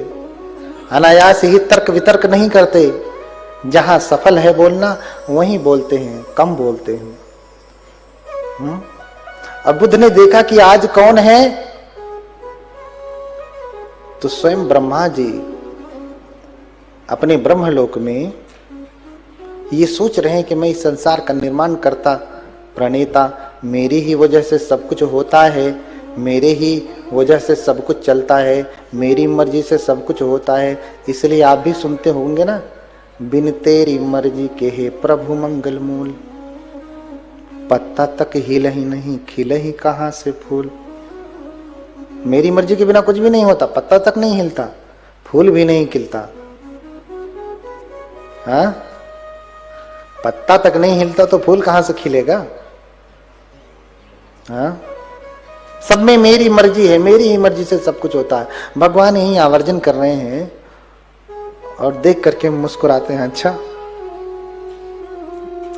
S1: अनायास ही तर्क वितर्क नहीं करते। जहां सफल है बोलना वहीं बोलते हैं, कम बोलते हैं। अब बुद्ध ने देखा कि आज कौन है, तो स्वयं ब्रह्मा जी अपने ब्रह्मलोक में ये सोच रहे हैं कि मैं इस संसार का निर्माण करता, प्रणेता, मेरी ही वजह से सब कुछ होता है, मेरे ही वजह से सब कुछ चलता है, मेरी मर्जी से सब कुछ होता है। इसलिए आप भी सुनते होंगे ना, बिन तेरी मर्जी के हे प्रभु मंगल मूल, पत्ता तक हिल ही नहीं, खिले ही कहां से फूल। मेरी मर्जी के बिना कुछ भी नहीं होता, पत्ता तक नहीं हिलता, फूल भी नहीं खिलता। हाँ, पत्ता तक नहीं हिलता तो फूल कहां से खिलेगा? हाँ, सब में मेरी मर्जी है, मेरी ही मर्जी से सब कुछ होता है। भगवान यही आवर्जन कर रहे हैं और देख करके मुस्कुराते हैं। अच्छा,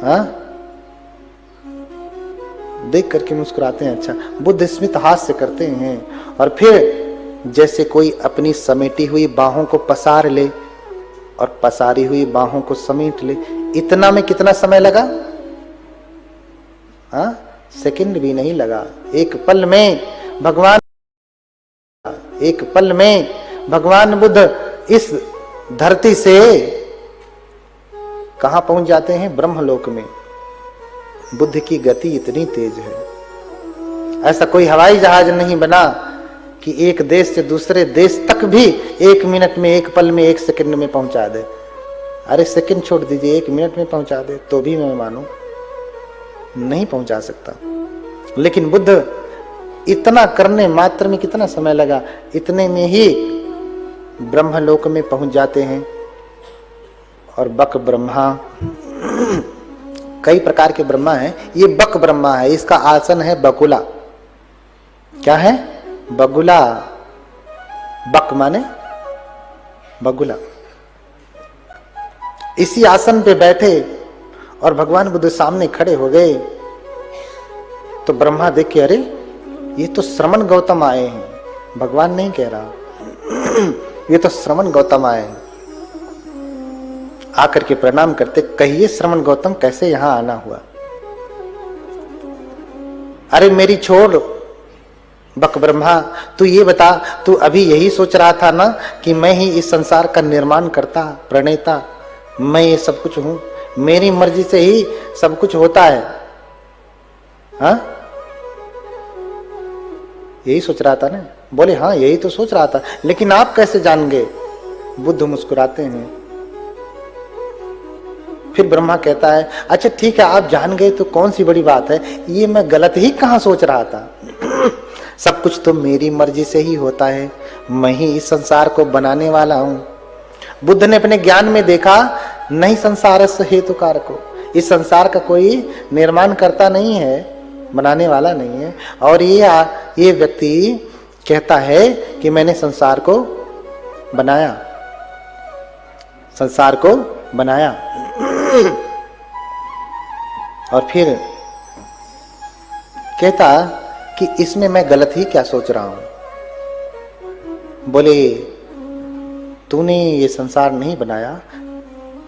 S1: हाँ, देख करके मुस्कुराते हैं। अच्छा, बुद्ध स्मित हास्य करते हैं और फिर जैसे कोई अपनी समेटी हुई बाहों को पसार ले और पसारी हुई बाहों को समेट ले। इतना में कितना समय लगा? हाँ, सेकंड भी नहीं लगा। एक पल में भगवान बुद्ध इस धरती से कहां पहुंच जाते हैं? ब्रह्मलोक में। बुद्ध की गति इतनी तेज है, ऐसा कोई हवाई जहाज नहीं बना कि एक देश से दूसरे देश तक भी 1 मिनट में, 1 पल में, 1 सेकंड में पहुंचा दे। अरे सेकंड छोड़ दीजिए, 1 मिनट में पहुंचा दे तो भी मैं मानूं, नहीं पहुंचा सकता। लेकिन बुद्ध इतना करने मात्र में कितना समय लगा? इतने में ही ब्रह्मलोक में पहुंच जाते हैं। और बक ब्रह्मा, कई प्रकार के ब्रह्मा हैं, ये बक ब्रह्मा है। इसका आसन है बकुला। क्या है? बगुला। बक माने बगुला। इसी आसन पे बैठे और भगवान बुद्ध सामने खड़े हो गए तो ब्रह्मा देख के, अरे ये तो श्रमण गौतम आए हैं। भगवान नहीं कह रहा, ये तो श्रमण गौतम आए हैं। आकर के प्रणाम करते, कहिए श्रमण गौतम कैसे यहां आना हुआ? अरे मेरी छोड़ बक ब्रह्मा, तू ये बता, तू अभी यही सोच रहा था ना कि मैं ही इस संसार का निर्माण करता, प्रणेता, मैं ये सब कुछ हूं, मेरी मर्जी से ही सब कुछ होता है। हाँ, यही सोच रहा था ना? बोले हाँ, यही तो सोच रहा था, लेकिन आप कैसे जान गए? बुद्ध मुस्कुराते हैं। फिर ब्रह्मा कहता है, अच्छा ठीक है, आप जान गए तो कौन सी बड़ी बात है, ये मैं गलत ही कहां सोच रहा था। सब कुछ तो मेरी मर्जी से ही होता है, मैं ही इस संसार को बनाने वाला हूं। बुद्ध ने अपने ज्ञान में देखा, नहीं संसारस्य हेतुकार को, इस संसार का कोई निर्माण करता नहीं है, बनाने वाला नहीं है। और ये व्यक्ति कहता है कि मैंने संसार को बनाया, संसार को बनाया। और फिर कहता कि इसमें मैं गलत ही क्या सोच रहा हूं। बोले तूने ये संसार नहीं बनाया,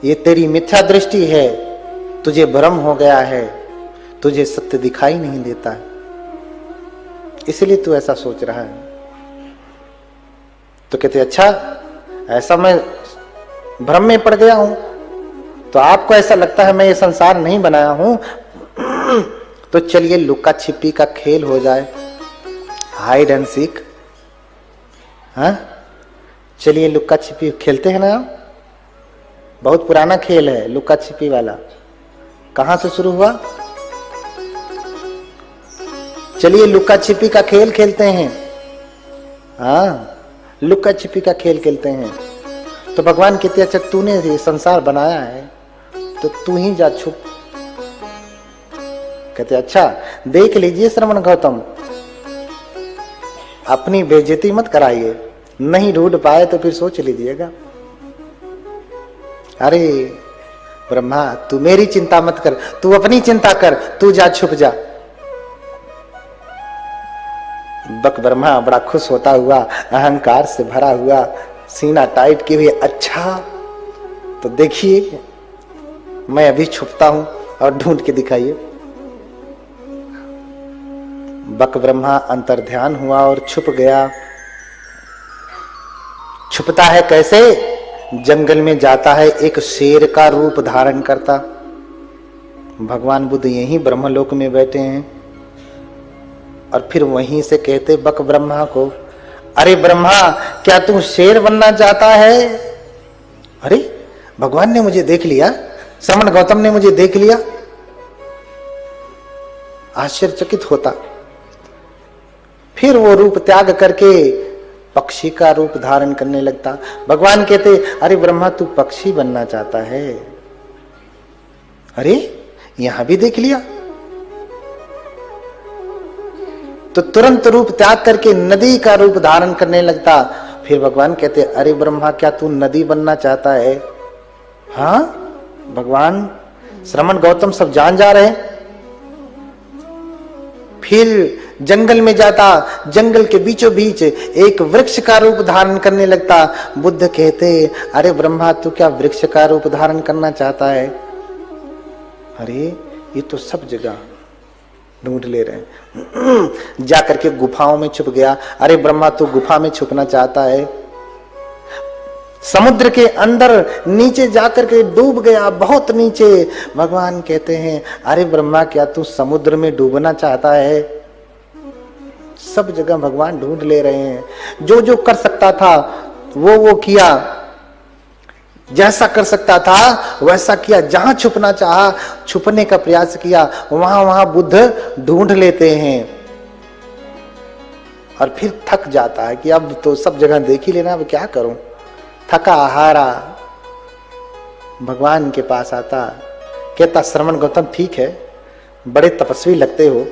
S1: ये तेरी मिथ्या दृष्टि है, तुझे भ्रम हो गया है, तुझे सत्य दिखाई नहीं देता है, इसलिए तू ऐसा सोच रहा है। तो कहते अच्छा, ऐसा मैं भ्रम में पड़ गया हूं, तो आपको ऐसा लगता है मैं ये संसार नहीं बनाया हूं, तो चलिए लुका छिपी का खेल हो जाए, हाइड एंड सीक। हाँ, चलिए लुका छिपी खेलते हैं ना। बहुत पुराना खेल है लुका छिपी वाला। कहां से शुरू हुआ? चलिए लुका छिपी का खेल खेलते हैं। हाँ, लुका छिपी का खेल खेलते हैं। तो भगवान कहते अच्छा तूने ये संसार बनाया है तो तू ही जा छुप। कहते अच्छा देख लीजिए श्रवण गौतम, अपनी बेइज्जती मत कराइए, नहीं ढूंढ पाए तो फिर सोच लीजिएगा। अरे ब्रह्मा तू मेरी चिंता मत कर, तू अपनी चिंता कर, तू जा छुप जा। बक ब्रह्मा बड़ा खुश होता हुआ, अहंकार से भरा हुआ, सीना टाइट किए हुए, अच्छा तो देखिए मैं अभी छुपता हूं और ढूंढ के दिखाइए। बक ब्रह्मा अंतर्ध्यान हुआ और छुप गया। छुपता है कैसे? जंगल में जाता है, एक शेर का रूप धारण करता। भगवान बुद्ध यहीं ब्रह्मलोक में बैठे हैं और फिर वहीं से कहते बक ब्रह्मा को, अरे ब्रह्मा क्या तू शेर बनना चाहता है? अरे भगवान ने मुझे देख लिया, श्रवण गौतम ने मुझे देख लिया। आश्चर्यचकित होता। फिर वो रूप त्याग करके पक्षी का रूप धारण करने लगता। भगवान कहते, अरे ब्रह्मा तू पक्षी बनना चाहता है? अरे यहां भी देख लिया। तो तुरंत रूप त्याग करके नदी का रूप धारण करने लगता। फिर भगवान कहते, अरे ब्रह्मा क्या तू नदी बनना चाहता है? हाँ, भगवान श्रमण गौतम सब जान जा रहे। फिर जंगल में जाता, जंगल के बीचों बीच एक वृक्ष का रूप धारण करने लगता। बुद्ध कहते, अरे ब्रह्मा तू क्या वृक्ष का रूप धारण करना चाहता है? अरे ये तो सब जगह ढूंढ ले रहे हैं। जाकर के गुफाओं में छुप गया। अरे ब्रह्मा तू गुफा में छुपना चाहता है? समुद्र के अंदर नीचे जाकर के डूब गया, बहुत नीचे। भगवान कहते हैं, अरे ब्रह्मा क्या तू समुद्र में डूबना चाहता है? सब जगह भगवान ढूंढ ले रहे हैं। जो जो कर सकता था वो किया, जैसा कर सकता था वैसा किया। जहां छुपना चाहा, छुपने का प्रयास किया, वहां वहां बुद्ध ढूंढ लेते हैं। और फिर थक जाता है कि अब तो सब जगह देख ही लेना, अब क्या करूं। थका हारा भगवान के पास आता, कहता, श्रमण गौतम ठीक है, बड़े तपस्वी लगते हो,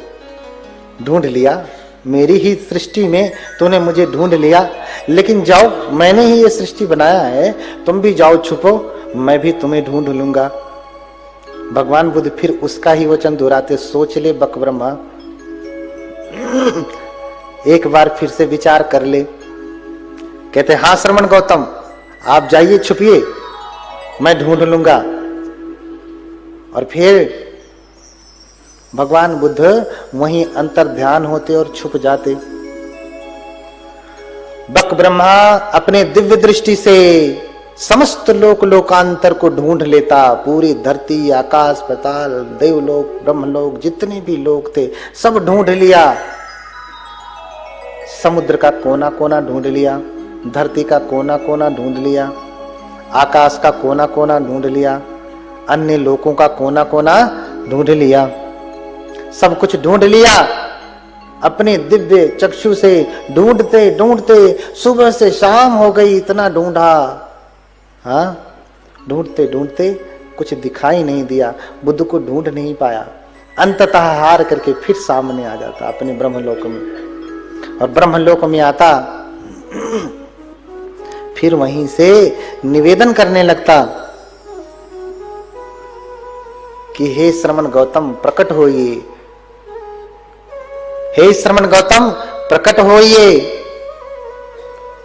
S1: ढूंढ लिया, मेरी ही सृष्टि में तूने मुझे ढूंढ लिया, लेकिन जाओ, मैंने ही ये सृष्टि बनाया है, तुम भी जाओ छुपो, मैं भी तुम्हें ढूंढ लूंगा। भगवान बुद्ध फिर उसका ही वचन दोहराते, सोच ले बक ब्रह्मा, एक बार फिर से विचार कर ले। कहते, हाँ श्रमण गौतम, आप जाइए, छुपिए, मैं ढूंढ लूंगा। और फिर भगवान बुद्ध वहीं अंतर ध्यान होते और छुप जाते। बक ब्रह्मा अपने दिव्य दृष्टि से समस्त लोक लोकांतर को ढूंढ लेता। पूरी धरती, आकाश, पाताल, देवलोक, ब्रह्मलोक, जितने भी लोग थे सब ढूंढ लिया। समुद्र का कोना कोना ढूंढ लिया, धरती का कोना कोना ढूंढ लिया, आकाश का कोना कोना ढूंढ लिया, अन्य लोकों का कोना कोना ढूंढ लिया, सब कुछ ढूंढ लिया। अपने दिव्य चक्षु से ढूंढते ढूंढते सुबह से शाम हो गई, इतना ढूंढा, हाँ, ढूंढते ढूंढते कुछ दिखाई नहीं दिया, बुद्ध को ढूंढ नहीं पाया। अंततः हार करके फिर सामने आ जाता अपने ब्रह्मलोक में। और ब्रह्मलोक में आता, फिर वहीं से निवेदन करने लगता कि हे श्रमण गौतम प्रकट होइए, हे श्रमण गौतम प्रकट होइए।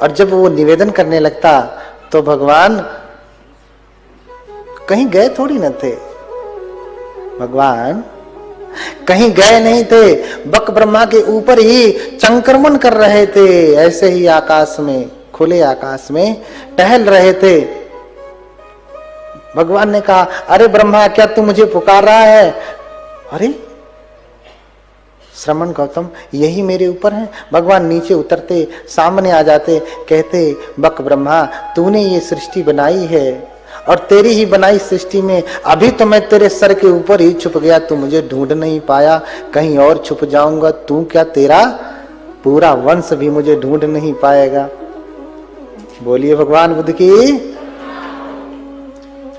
S1: और जब वो निवेदन करने लगता तो भगवान कहीं गए थोड़ी न थे, भगवान कहीं गए नहीं थे, बक ब्रह्मा के ऊपर ही चंक्रमण कर रहे थे, ऐसे ही आकाश में, खुले आकाश में टहल रहे थे। भगवान ने कहा, अरे ब्रह्मा क्या तू मुझे पुकार रहा है? अरे श्रमण गौतम यही मेरे ऊपर है। भगवान नीचे उतरते, सामने आ जाते, कहते, बक ब्रह्मा तूने ये सृष्टि बनाई है और तेरी ही बनाई सृष्टि में अभी तो मैं तेरे सर के ऊपर ही छुप गया, तू मुझे ढूंढ नहीं पाया, कहीं और छुप जाऊंगा, तू क्या तेरा पूरा वंश भी मुझे ढूंढ नहीं पाएगा। बोलिए भगवान बुद्ध की।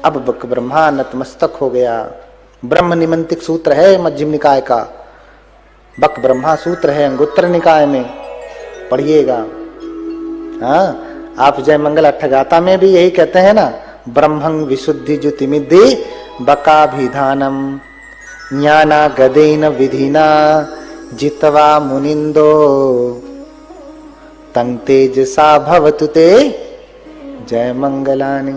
S1: अब बक ब्रह्मा नतमस्तक हो गया। ब्रह्म निमंत्रिक सूत्र है मध्यम निकाय का, बक ब्रह्मा सूत्र है अंगुत्तर निकाय में, पढ़िएगा। हाँ, आप जय मंगल अट्ठगाथा में भी यही कहते हैं ना, ब्रह्मं विशुद्धि ज्योतिमिद्धि बकाभिधानम ज्ञाना गदेन विधिना जित्वा मुनिंदो तं तेजसा भवतु ते जय मंगलानि।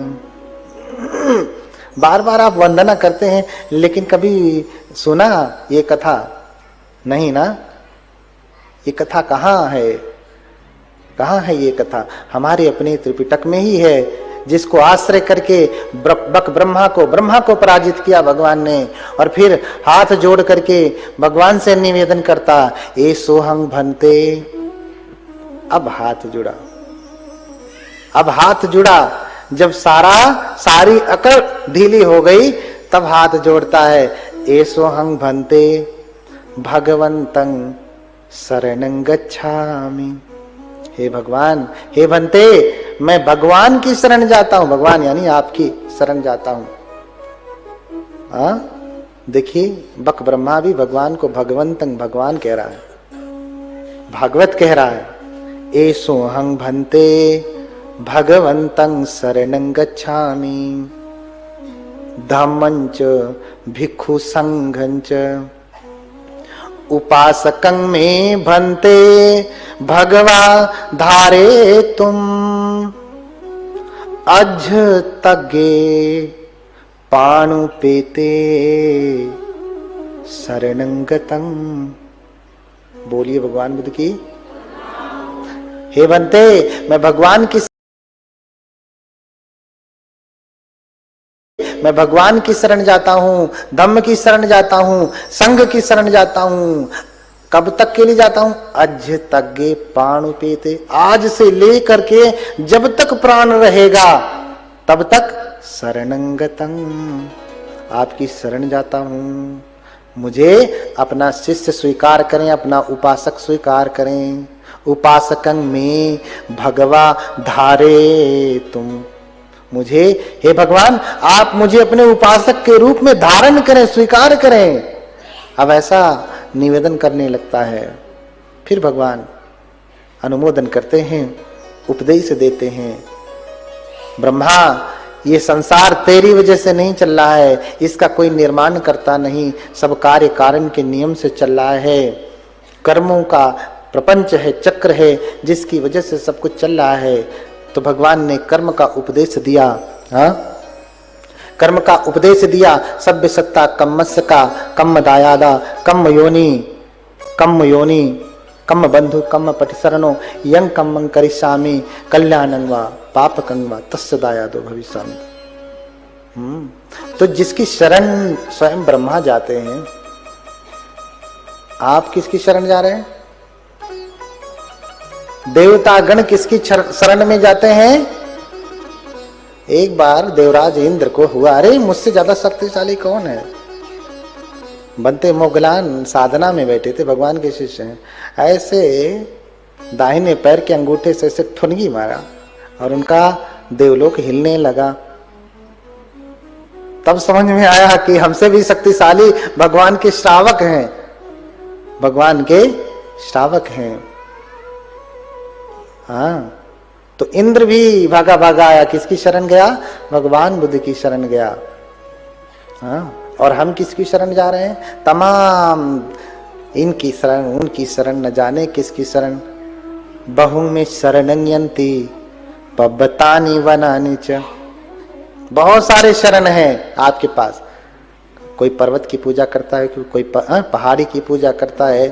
S1: बार बार आप वंदना करते हैं, लेकिन कभी सुना ये कथा नहीं ना? ये कथा कहाँ है? कहाँ है ये कथा? हमारे अपने त्रिपिटक में ही है, जिसको आश्रय करके बक ब्रह्मा को पराजित किया भगवान ने। और फिर हाथ जोड़ करके भगवान से निवेदन करता, ए सोहंग भंते। अब हाथ जुड़ा, अब हाथ जुड़ा। जब सारी अकड़ ढीली हो गई, तब हाथ जोड़ता है, ए सोहंग भंते भगवंतं शरणं गच्छामि। हे भगवान, हे भंते, मैं भगवान की शरण जाता हूं। भगवान यानी आपकी शरण जाता हूं। देखिए, बक ब्रह्मा भी भगवान को भगवंतं भगवान कह रहा है, भागवत कह रहा है। एसोहं भंते भगवंतं शरणं गच्छामि, धम्मंच भिक्षु संघंच उपासकं मे भंते भगवा धारे तुम, अज तगे पाणुपेते शरणं गतं। बोलिए भगवान बुद्ध की। हे भंते, मैं भगवान की शरण जाता हूं, धम्म की शरण जाता हूं, संघ की शरण जाता हूं। कब तक के लिए जाता हूं? अज तग्गे पाणुपेते, आज से लेकर के जब तक प्राण रहेगा तब तक शरणं गतं, आपकी शरण जाता हूं। मुझे अपना शिष्य स्वीकार करें, अपना उपासक स्वीकार करें। उपासकं में भगवा धारे तुम, मुझे, हे भगवान, आप मुझे अपने उपासक के रूप में धारण करें, स्वीकार करें। अब ऐसा निवेदन करने लगता है। फिर भगवान अनुमोदन करते हैं, उपदेश देते हैं। ब्रह्मा, ये संसार तेरी वजह से नहीं चल रहा है, इसका कोई निर्माण करता नहीं, सब कार्य कारण के नियम से चल रहा है। कर्मों का प्रपंच है, चक्र है, जिसकी वजह से सब कुछ चल रहा है। तो भगवान ने कर्म का उपदेश दिया। कर्म का उपदेश दिया। सभ्य सत्ता कम्मस्य का कम्म दायादा कम्म योनि कम्म बंधु कम्म पटिशरणो यं कम्मं करिष्यामि कल्याणं वा पापकं वा तस्य दायादो भविष्यामि। तो जिसकी शरण स्वयं ब्रह्मा जाते हैं, आप किसकी शरण जा रहे हैं? देवता गण किसकी शरण में जाते हैं? एक बार देवराज इंद्र को हुआ, अरे मुझसे ज्यादा शक्तिशाली कौन है? बनते मोगलान साधना में बैठे थे, भगवान के शिष्य हैं। ऐसे दाहिने पैर के अंगूठे से ऐसे ठुनगी मारा और उनका देवलोक हिलने लगा। तब समझ में आया कि हमसे भी शक्तिशाली भगवान के श्रावक हैं, भगवान के श्रावक हैं। हाँ, तो इंद्र भी भागा भागा आया, किसकी शरण गया? भगवान बुद्ध की शरण गया। हाँ, और हम किसकी शरण जा रहे हैं? तमाम इनकी शरण, उनकी शरण, न जाने किसकी शरण। बहु में शरणं यन्ति पब्बतानि वनानि च। बहुत सारे शरण हैं आपके पास। कोई पर्वत की पूजा करता है, कोई पहाड़ी की पूजा करता है,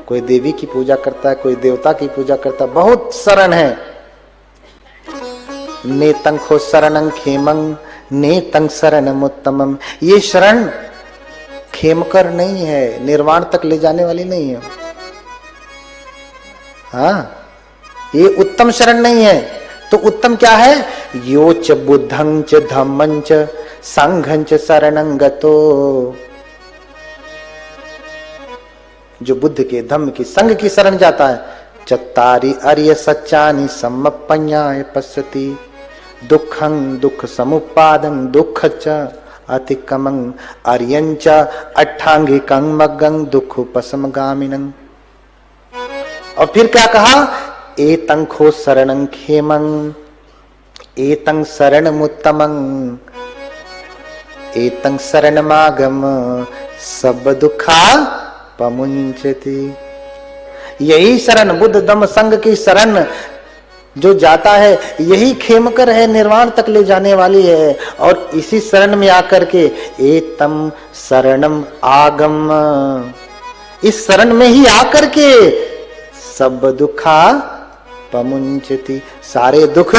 S1: कोई देवी की पूजा करता है, कोई देवता की पूजा करता है। बहुत शरण है। नेतं खो शरणं खेमं नेतं शरणमुत्तमम्। ये शरण खेमकर नहीं है, निर्वाण तक ले जाने वाली नहीं है। हाँ, ये उत्तम शरण नहीं है। तो उत्तम क्या है? यो च बुद्धं च धम्मं च संघं च शरणं गतो। जो बुद्ध के, धम्म की, संघ की शरण जाता है। चत्तारि अर्य सच्चानि सम्मप्पन्याय पश्यति दुःखं दुःख समुपादं दुःख च अतिक्रमं अर्यं च अट्ठांगिकं मग्गं दुःखोपशमगामिनं। और फिर क्या कहा? एतं खो शरणं खेमं एतं शरणमुत्तमं एतं शरणमागम सब दुखा पमुंचति। यही शरण, बुद्ध धम्म संघ की शरण जो जाता है, यही खेमकर है, निर्वाण तक ले जाने वाली है। और इसी शरण में आकर के एतम शरणम आगम, इस शरण में ही आकर के सब दुखा पमुंचति, सारे दुख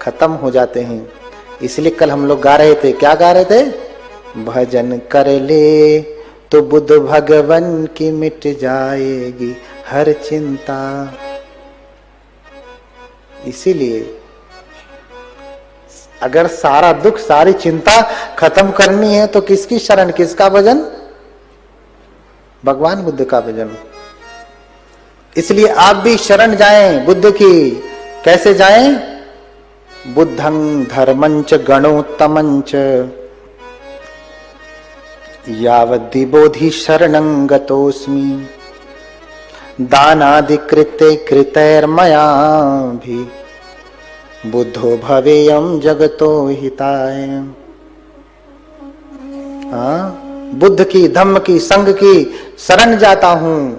S1: खत्म हो जाते हैं। इसलिए कल हम लोग गा रहे थे, क्या गा रहे थे? भजन कर ले तो बुद्ध भगवन की मिट जाएगी हर चिंता। इसीलिए अगर सारा दुख, सारी चिंता खत्म करनी है तो किसकी शरण, किसका भजन? भगवान बुद्ध का भजन। इसलिए आप भी शरण जाएं बुद्ध की। कैसे जाएं? बुद्धं धर्मंच गणोत्तमंच यावद्दि बोधि शरणं गतोऽस्मि दानादिकृते कृतैर्मया भी बुद्धो भवेयं जगतो हिताय। बुद्ध की, धम्म की, संघ की शरण जाता हूं।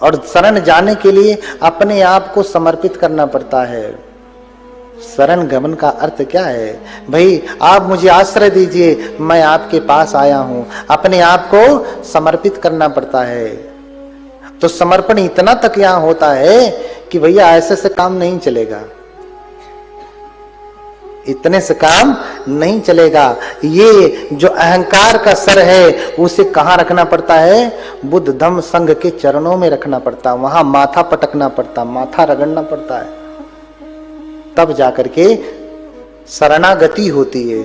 S1: और शरण जाने के लिए अपने आप को समर्पित करना पड़ता है। शरण गमन का अर्थ क्या है? भाई आप मुझे आश्रय दीजिए, मैं आपके पास आया हूं। अपने आप को समर्पित करना पड़ता है। तो समर्पण इतना तक यहां होता है कि भैया ऐसे से काम नहीं चलेगा, इतने से काम नहीं चलेगा। ये जो अहंकार का सर है उसे कहां रखना पड़ता है? बुद्ध धम्म संघ के चरणों में रखना पड़ता, वहां माथा पटकना पड़ता, माथा रगड़ना पड़ता है, तब जाकर के शरणागति होती है।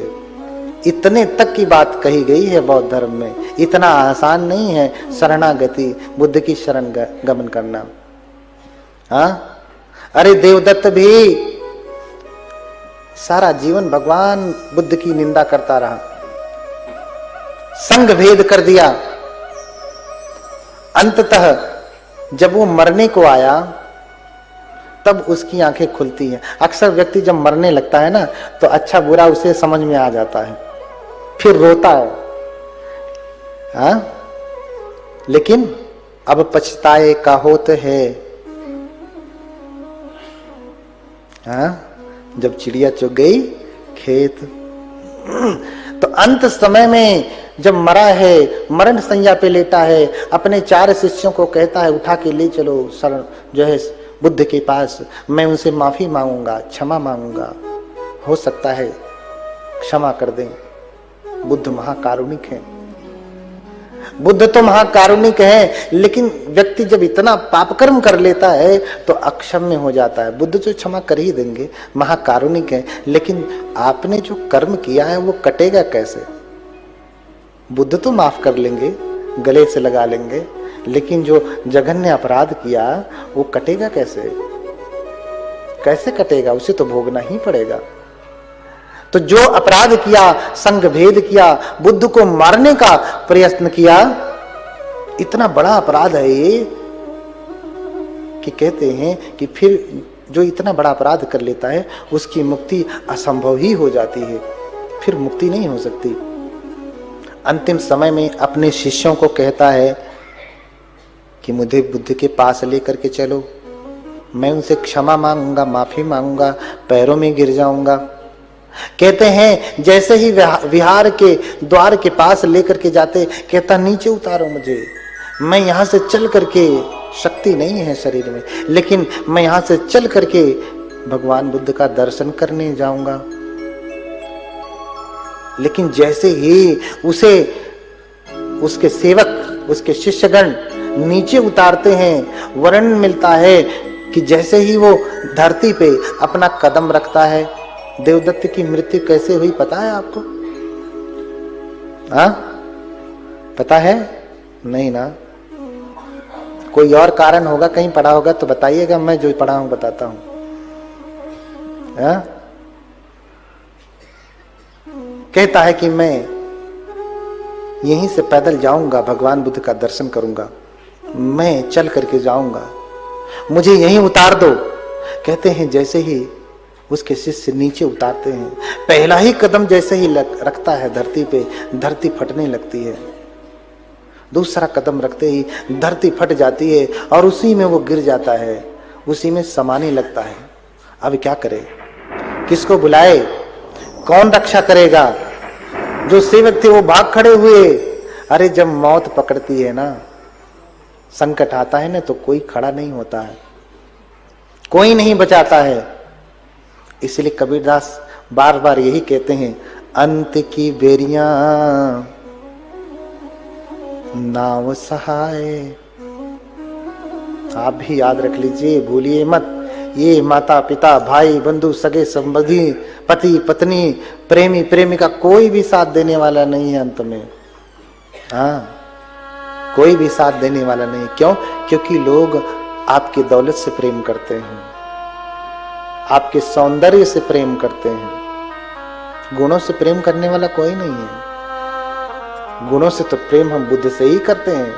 S1: इतने तक की बात कही गई है बौद्ध धर्म में। इतना आसान नहीं है शरणागति, बुद्ध की शरण गमन करना। हाँ, अरे देवदत्त भी सारा जीवन भगवान बुद्ध की निंदा करता रहा, संघ भेद कर दिया। अंततः जब वो मरने को आया तब उसकी आंखें खुलती हैं। अक्सर व्यक्ति जब मरने लगता है ना तो अच्छा बुरा उसे समझ में आ जाता है, फिर रोता है। हाँ? लेकिन अब पछताए का होत है। हाँ? जब चिड़िया चुग गई खेत। तो अंत समय में जब मरा है, मरण संज्ञा पे लेटा है, अपने 4 शिष्यों को कहता है उठा के ले चलो शरण जो है बुद्ध के पास, मैं उनसे माफी मांगूंगा, क्षमा मांगूंगा, हो सकता है क्षमा कर दें। बुद्ध महाकारुणिक है। बुद्ध तो महाकारुणिक है, लेकिन व्यक्ति जब इतना पापकर्म कर लेता है तो अक्षम्य हो जाता है। बुद्ध तो क्षमा कर ही देंगे, महाकारुणिक है, लेकिन आपने जो कर्म किया है वो कटेगा कैसे? बुद्ध तो माफ कर लेंगे, गले से लगा लेंगे, लेकिन जो जघन्य अपराध किया वो कटेगा कैसे? कैसे कटेगा? उसे तो भोगना ही पड़ेगा। तो जो अपराध किया, संघ भेद किया, बुद्ध को मारने का प्रयत्न किया, इतना बड़ा अपराध है ये कि कहते हैं कि फिर जो इतना बड़ा अपराध कर लेता है उसकी मुक्ति असंभव ही हो जाती है, फिर मुक्ति नहीं हो सकती। अंतिम समय में अपने शिष्यों को कहता है कि मुझे बुद्ध के पास लेकर के चलो, मैं उनसे क्षमा मांगूंगा, माफी मांगूंगा, पैरों में गिर जाऊंगा। कहते हैं जैसे ही विहार के द्वार के पास लेकर के जाते, कहता नीचे उतारो मुझे, मैं यहां से चल करके, शक्ति नहीं है शरीर में, लेकिन मैं यहां से चल करके भगवान बुद्ध का दर्शन करने जाऊंगा। लेकिन जैसे ही उसे उसके सेवक, उसके शिष्यगण नीचे उतारते हैं, वर्णन मिलता है कि जैसे ही वो धरती पे अपना कदम रखता है, देवदत्त की मृत्यु कैसे हुई पता है आपको? हाँ, पता है? नहीं ना? कोई और कारण होगा, कहीं पढ़ा होगा तो बताइएगा, मैं जो पढ़ा हूं बताता हूं। हाँ? कहता है कि मैं यहीं से पैदल जाऊंगा, भगवान बुद्ध का दर्शन करूंगा, मैं चल करके जाऊंगा, मुझे यहीं उतार दो। कहते हैं जैसे ही उसके शिष्य नीचे उतारते हैं, पहला ही कदम जैसे ही रखता है धरती पे, धरती फटने लगती है। दूसरा कदम रखते ही धरती फट जाती है और उसी में वो गिर जाता है, उसी में समाने लगता है। अब क्या करे? किसको बुलाए? कौन रक्षा करेगा? जो सेवक थे वो भाग खड़े हुए। अरे जब मौत पकड़ती है ना, संकट आता है ना, तो कोई खड़ा नहीं होता है, कोई नहीं बचाता है। इसलिए कबीरदास बार बार यही कहते हैं, अंत की बेरियां नाव सहाय। आप भी याद रख लीजिए, भूलिए मत, ये माता पिता भाई बंधु सगे संबंधी पति पत्नी प्रेमी प्रेमिका कोई भी साथ देने वाला नहीं है अंत में। हाँ, कोई भी साथ देने वाला नहीं। क्यों? क्योंकि लोग आपकी दौलत से प्रेम करते हैं, आपके सौंदर्य से प्रेम करते हैं। गुणों से प्रेम करने वाला कोई नहीं है। गुणों से तो प्रेम हम बुद्ध से ही करते हैं।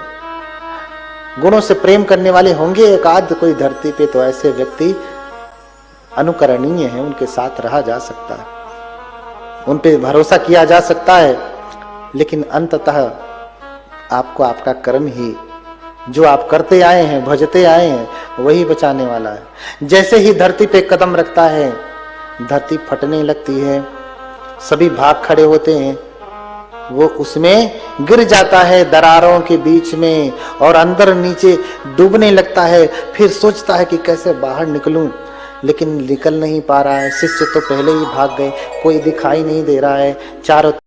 S1: गुणों से प्रेम करने वाले होंगे एक आध कोई धरती पे, तो ऐसे व्यक्ति अनुकरणीय हैं, उनके साथ रहा जा सकता है, उन पे भरोसा किया जा सकता है। लेकिन अंततः आपको आपका कर्म ही, जो आप करते आए हैं, भजते आए हैं, वही बचाने वाला है। जैसे ही धरती पे कदम रखता है, धरती फटने लगती है, सभी भाग खड़े होते हैं, वो उसमें गिर जाता है दरारों के बीच में और अंदर नीचे डूबने लगता है। फिर सोचता है कि कैसे बाहर निकलूं, लेकिन निकल नहीं पा रहा है। शिष्य तो पहले ही भाग गए, कोई दिखाई नहीं दे रहा है, चारों